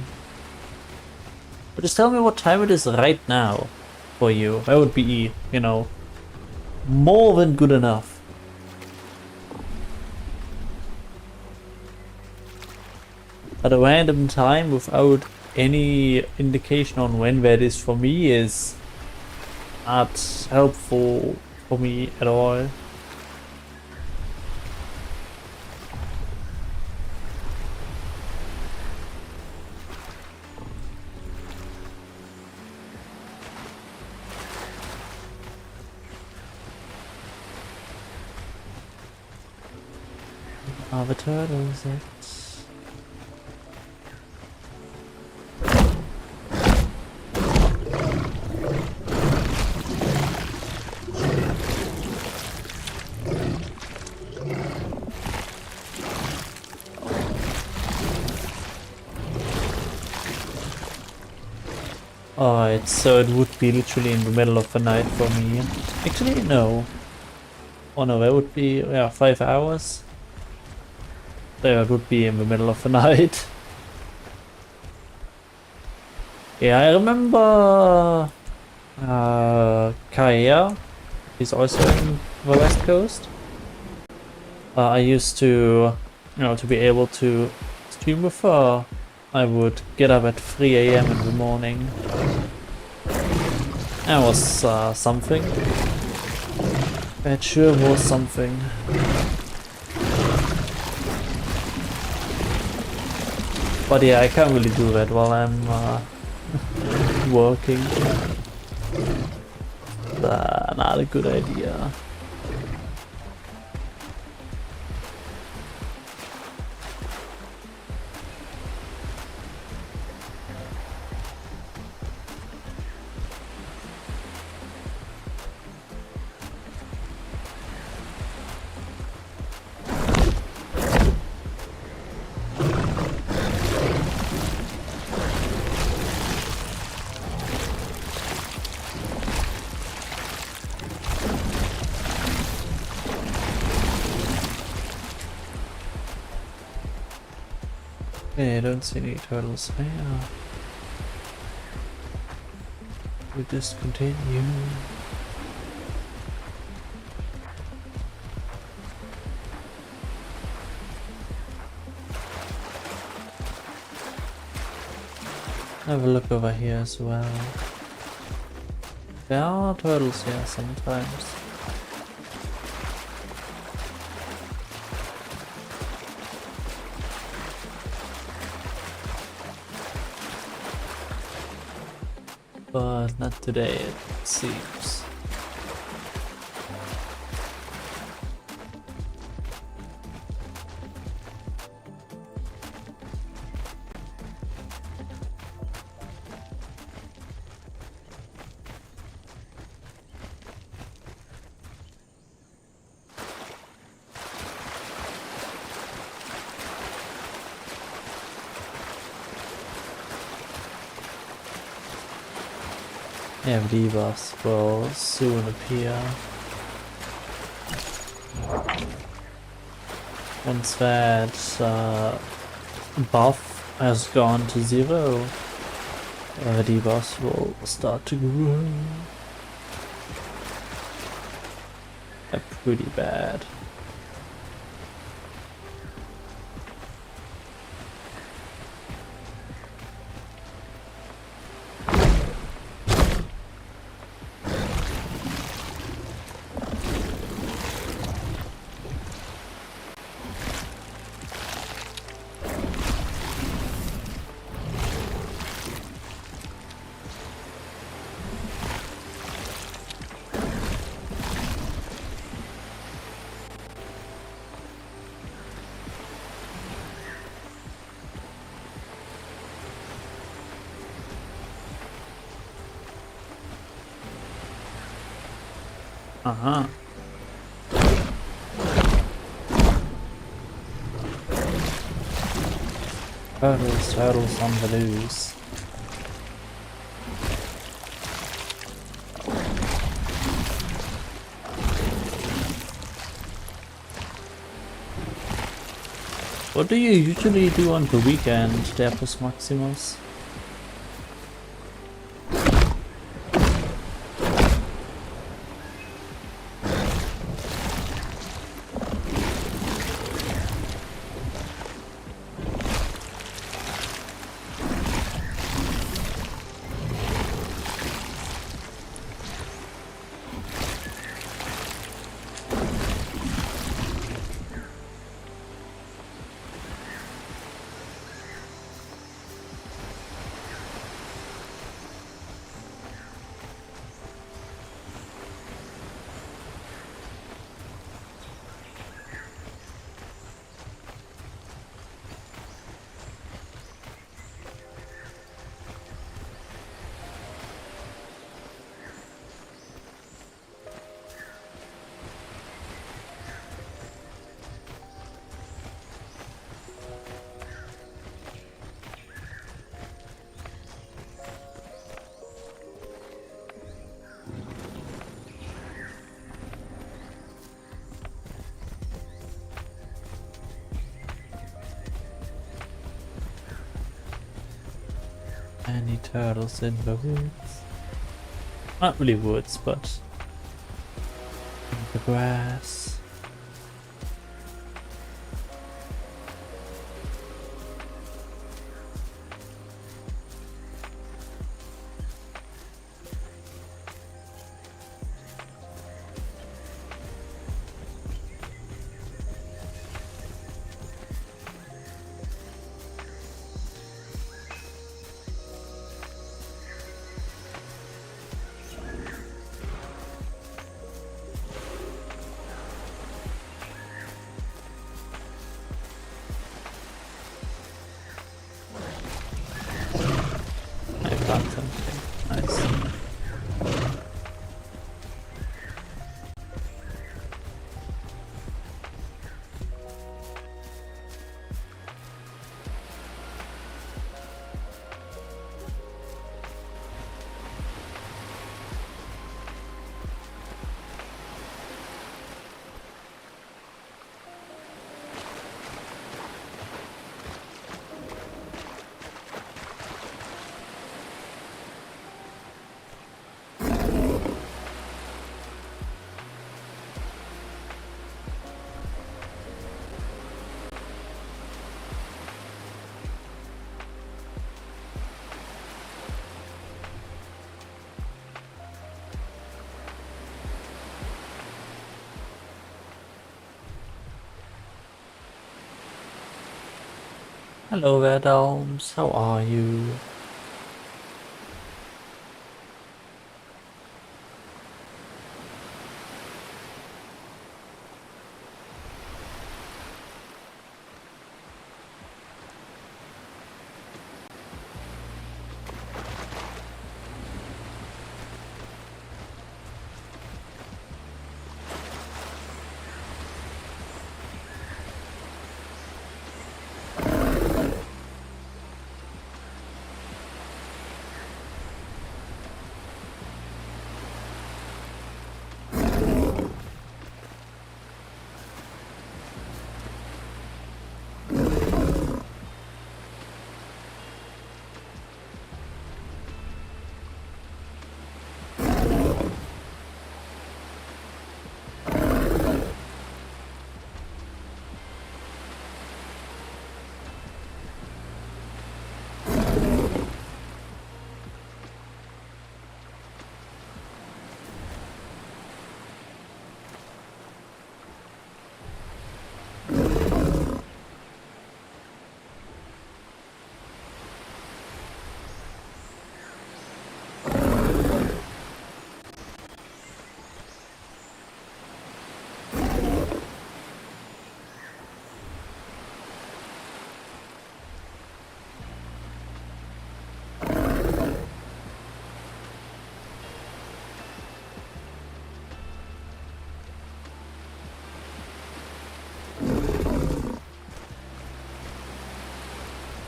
Speaker 1: But just tell me what time it is right now. for you. That would be, you know, more than good enough. At a random time without any indication on when that is for me is not helpful for me at all. Are the turtles it? Alright, so it would be literally in the middle of the night for me. Actually, no. Oh no, that would be, yeah, 5 hours. There, it would be in the middle of the night. Yeah, I remember Kaya. He's also in the West Coast. I used to, you know, to be able to stream with her, I would get up at 3 AM in the morning. That was something. That sure was something. But yeah, I can't really do that while I'm working. Not a good idea. Okay, I don't see any turtles there. We just continue. Have a look over here as well. There are turtles here sometimes. But not today, it seems. Yeah, debuffs will soon appear. Once that buff has gone to 0, debuffs will start to grow. They're pretty bad. Uh-huh. Turtles on the loose. What do you usually do on the weekend, Derpus Maximus? many turtles in the woods. Not really woods, but in the grass. I found something. Nice. Hello there, Domes. How are you?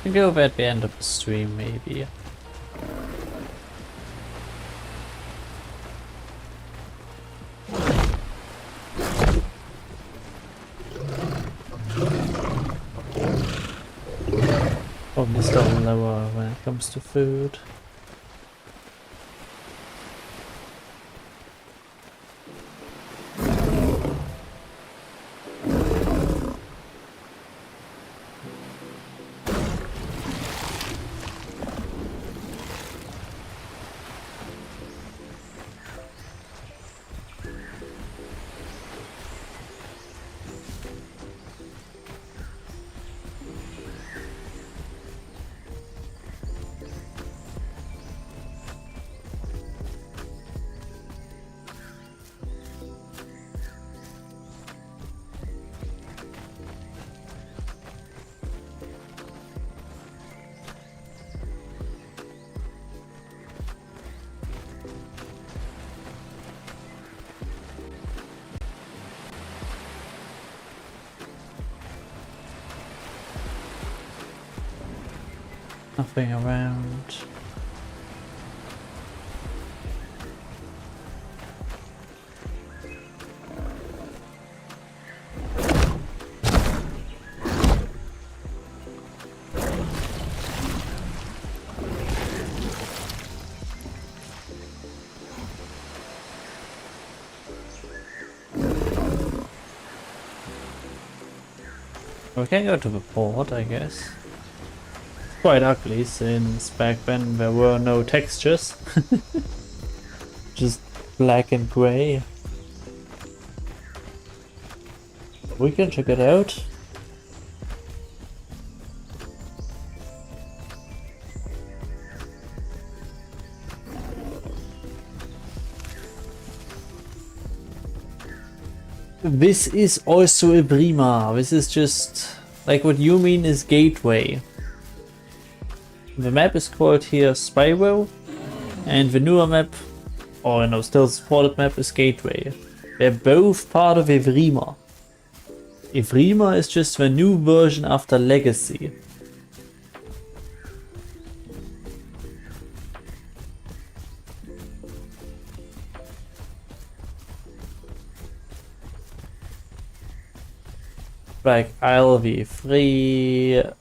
Speaker 1: We can go over at the end of the stream, maybe. Probably still lower when it comes to food. Nothing around. We can go to the port, I guess. Quite ugly since back then there were no textures. Just black and gray. We can check it out. This is also EVRIMA. This is just like what you mean is gateway. The map is called here Spyro, and the newer map, or no, still supported map, is Gateway. They're both part of EVRIMA. EVRIMA is just the new version after Legacy. Like Isle EVRIMA,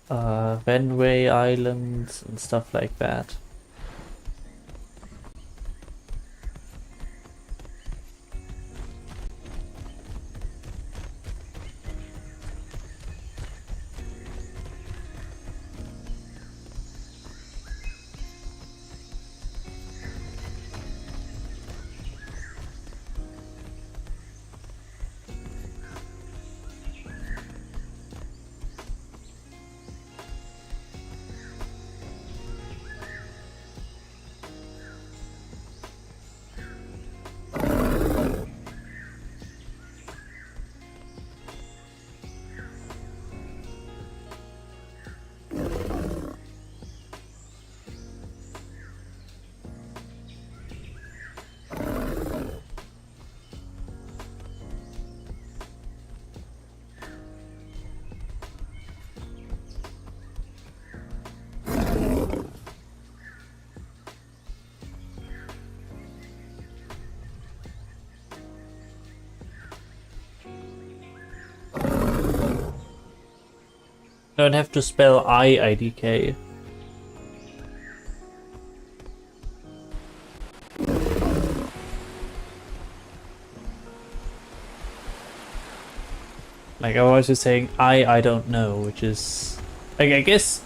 Speaker 1: Renway Islands and stuff like that. Don't have to spell IDK. Like I was just saying I don't know, which is like I guess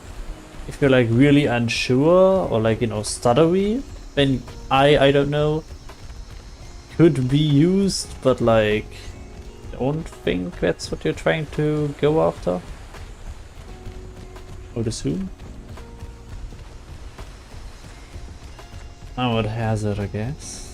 Speaker 1: if you're like really unsure or like, you know, stuttery, then I don't know could be used, but like don't think that's what you're trying to go after. I would assume. I would hazard, I guess.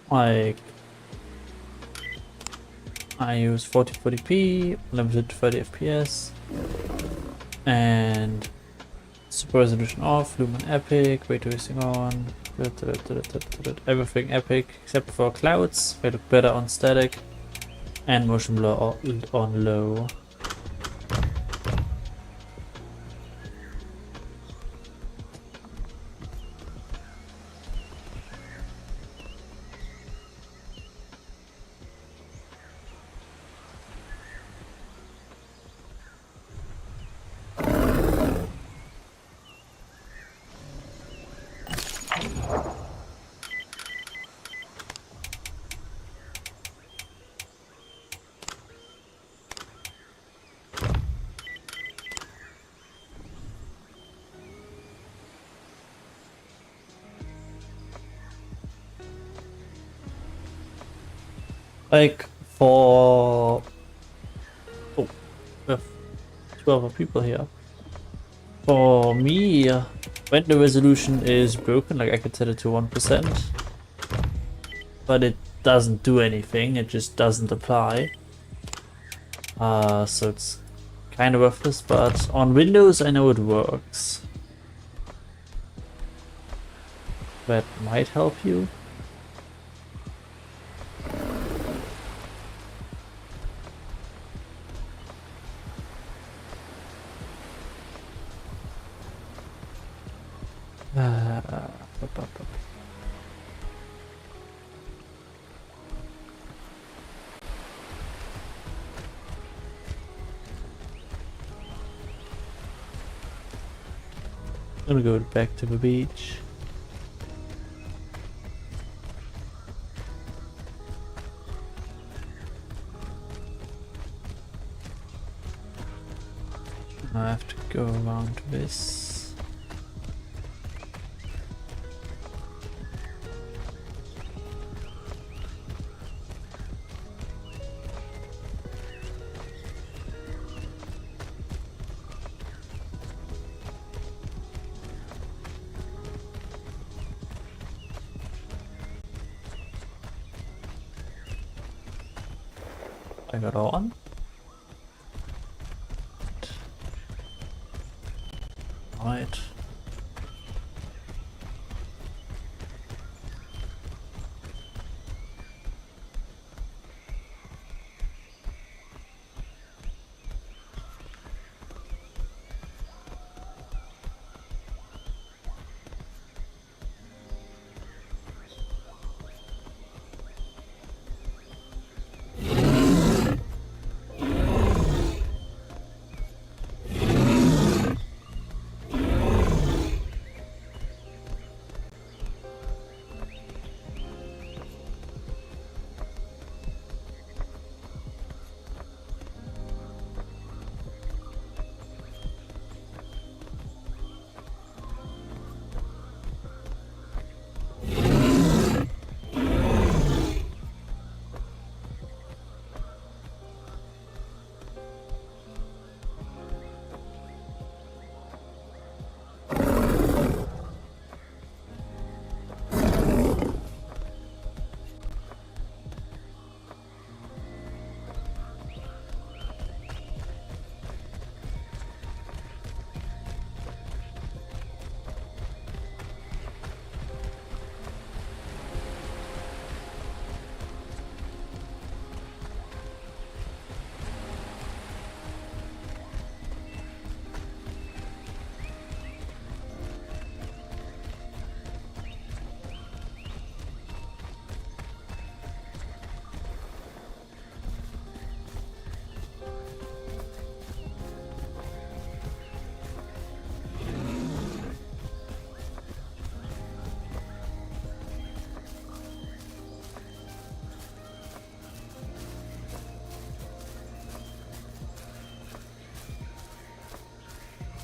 Speaker 1: Like I use 4040p, limited 30 FPS, and super resolution off, lumen epic, ray tracing on, everything epic except for clouds. They look better on static, and motion blur on low. Like for oh, we have 12 other people here. For me, when the resolution is broken, like I could set it to 1%, but it doesn't do anything, it just doesn't apply. So it's kind of worthless, but on Windows I know it works. That might help you. I'm gonna go back to the beach. I have to go around this. I got on. Right.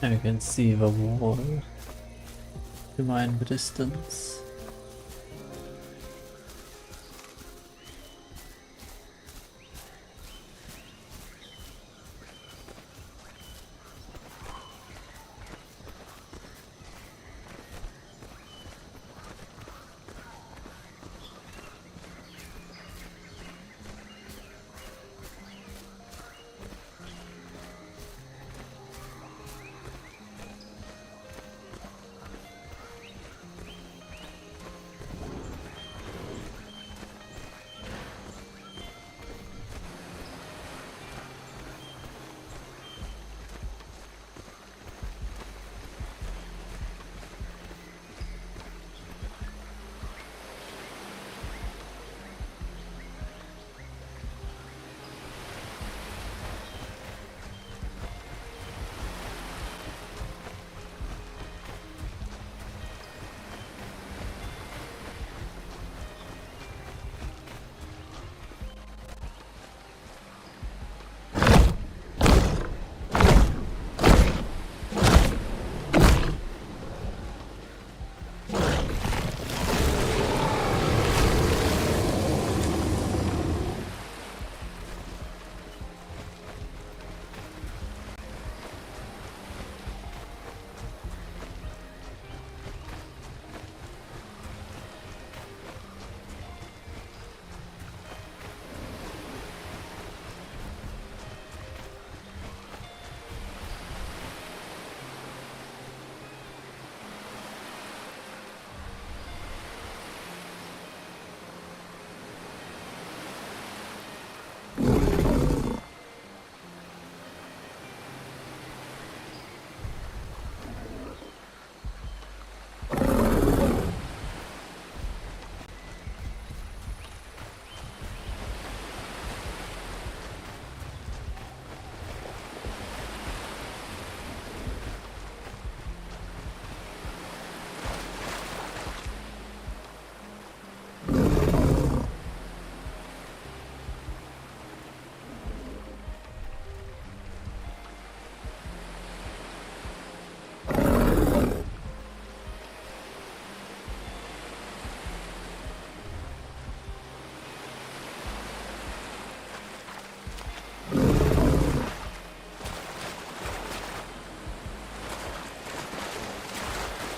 Speaker 1: I can see the wall in the distance.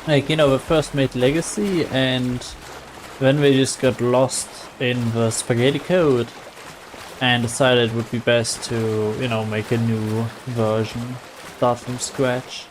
Speaker 1: Like, you know, we first made Legacy and then we just got lost in the spaghetti code and decided it would be best to, you know, make a new version, start from scratch.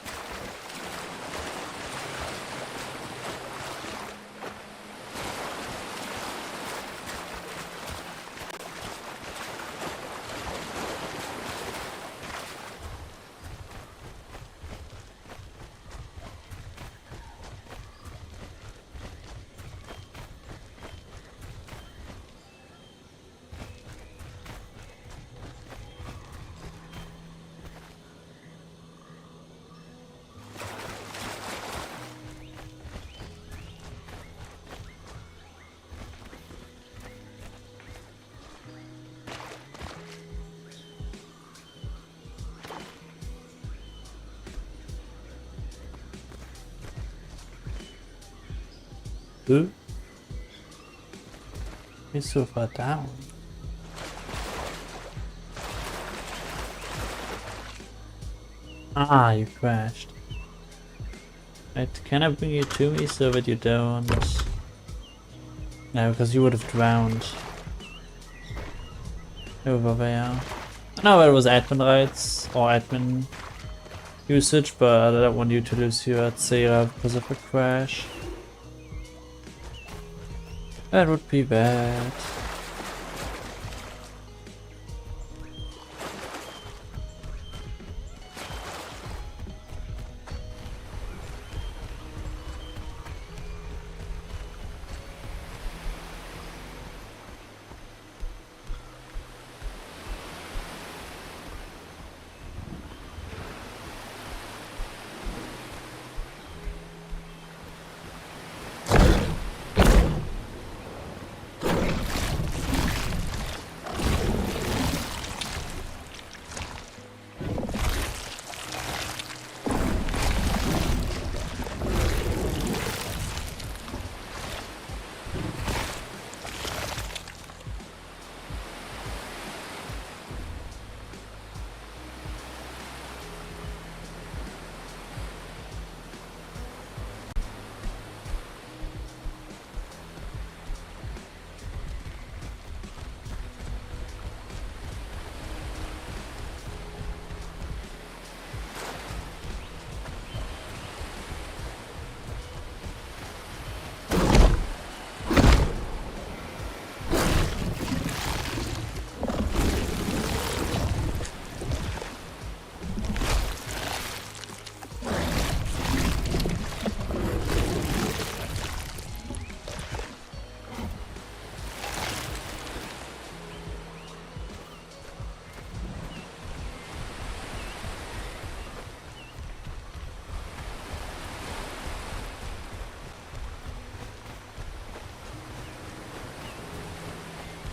Speaker 1: Who? He's so far down. Ah, you crashed. Right, can I bring you to me so that you don't... No, because you would have drowned. Over there. I know it was admin rights or admin usage, but I don't want you to lose your Cera because of a crash. That would be bad.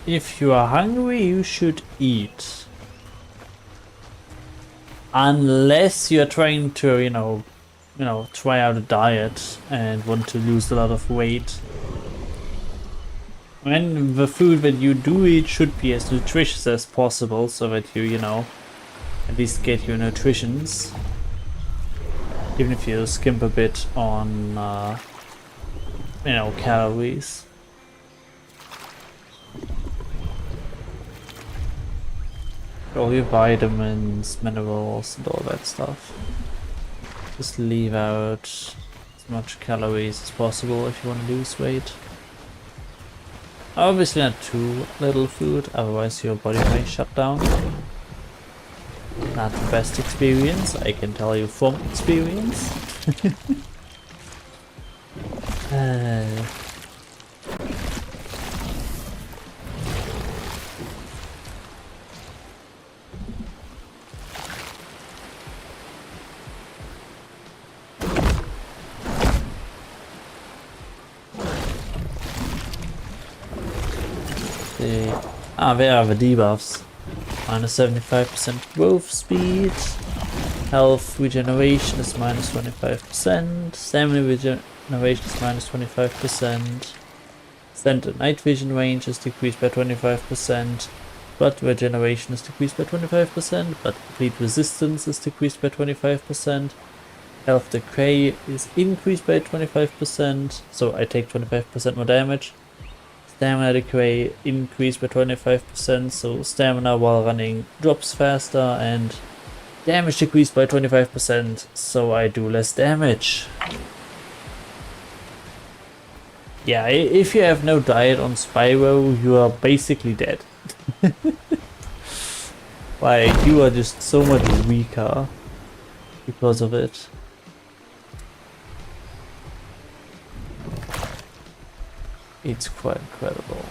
Speaker 1: If you are hungry, you should eat. Unless you're trying to, you know, try out a diet and want to lose a lot of weight. And the food that you do eat should be as nutritious as possible so that you know, at least get your nutritions. Even if you skimp a bit on, you know, calories. All your vitamins, minerals, and all that stuff. Just leave out as much calories as possible if you want to lose weight. Obviously not too little food, otherwise your body may shut down. Not the best experience, I can tell you from experience. Where are the debuffs? Minus 75% growth speed. Health regeneration is minus 25%. Stamina regeneration is minus 25%. Extended night vision range is decreased by 25%. Blood regeneration is decreased by 25%. But complete resistance is decreased by 25%. Health decay is increased by 25%, so I take 25% more damage. Stamina decay increased by 25%, so stamina while running drops faster, and damage decreased by 25%, so I do less damage. Yeah, if you have no diet on Spyro, you are basically dead. Like, you are just so much weaker because of it. It's quite incredible.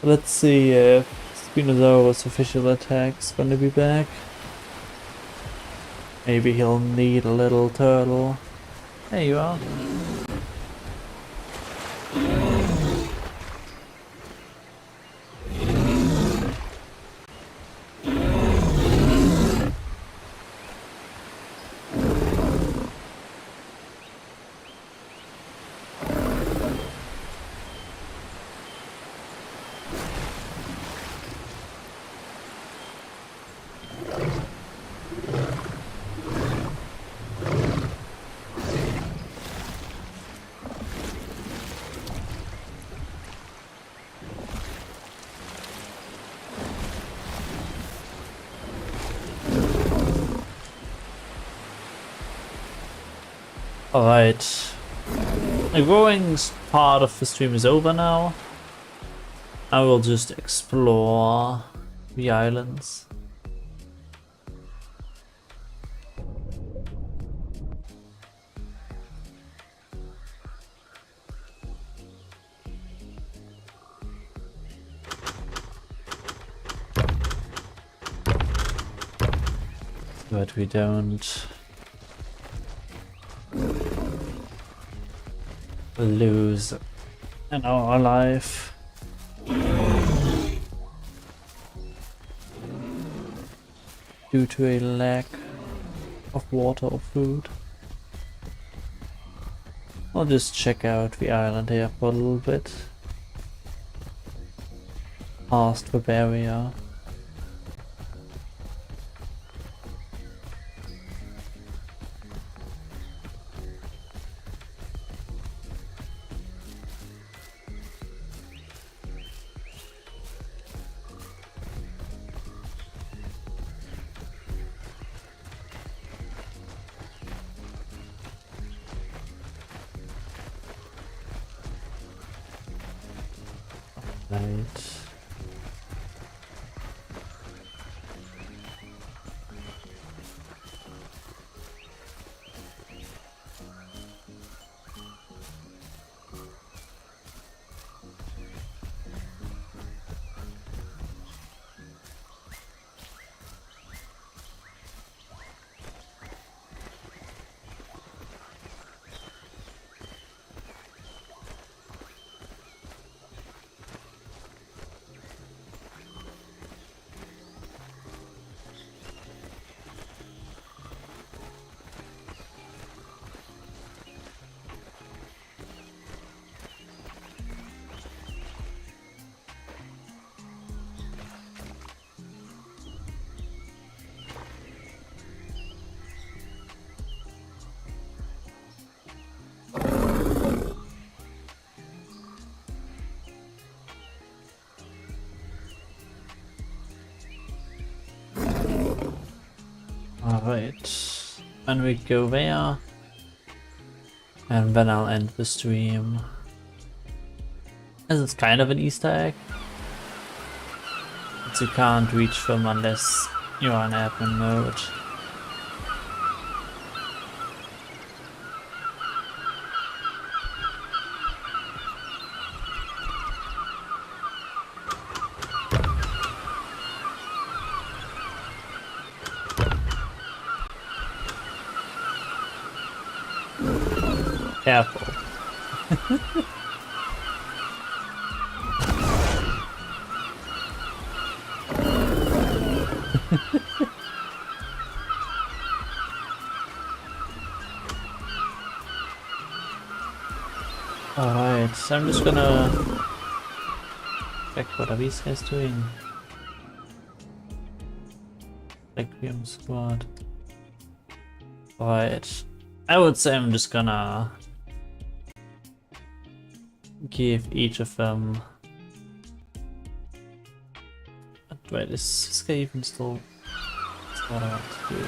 Speaker 1: Let's see if Spinosaurus' official attack's gonna be back. Maybe he'll need a little turtle. There you are. Alright. The growing part of the stream is over now. I will just explore the islands. But we don't lose in our life. Due to a lack of water or food. I'll just check out the island here for a little bit. Past the barrier. Right. Alright, and we go there, and then I'll end the stream. As it's kind of an Easter egg, but you can't reach them unless you're on admin mode. Careful. Alright, so I'm just gonna check what are these guys doing. Requiem Squad. Right. I would say I'm just gonna give each of them. Wait, is this guy even still? That's what I want to do.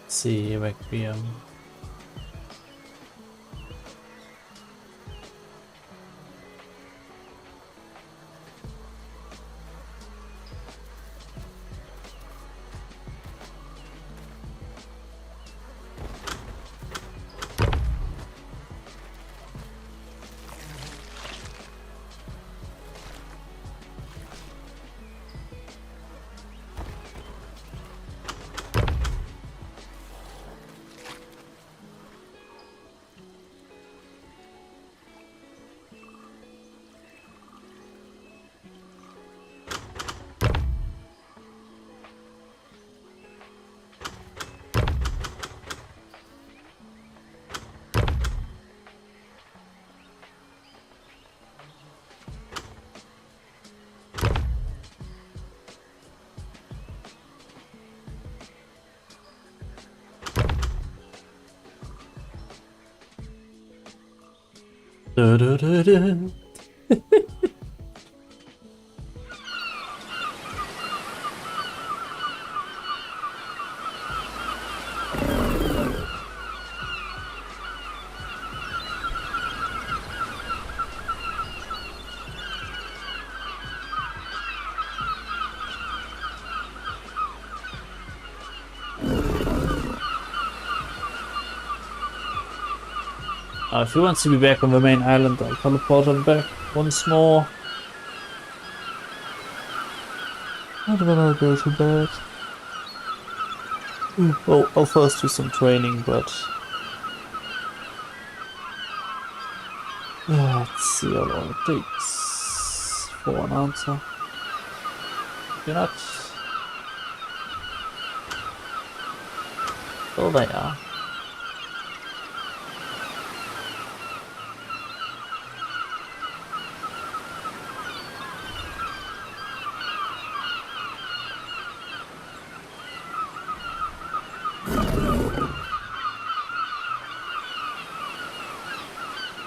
Speaker 1: See, Requiem. Da, da, da, da. If he wants to be back on the main island, I'll teleport him back once more. And then I'll go to bed. Well, I'll first do some training, but... let's see how long it takes for an answer. You're not... Oh, they are.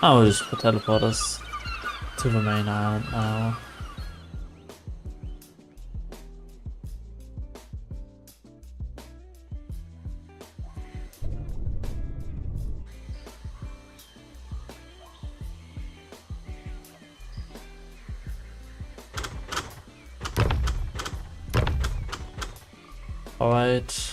Speaker 1: I will just teleport us to the main island now. Alright.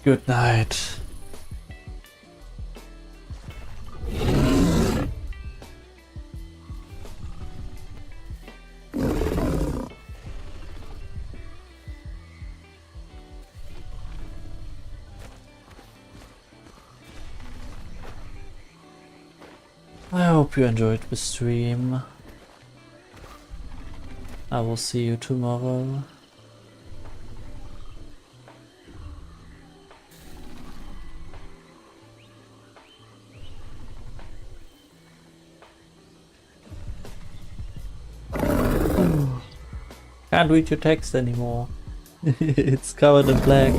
Speaker 1: Good night. I hope you enjoyed the stream. I will see you tomorrow. Can't read your text anymore. It's covered in black.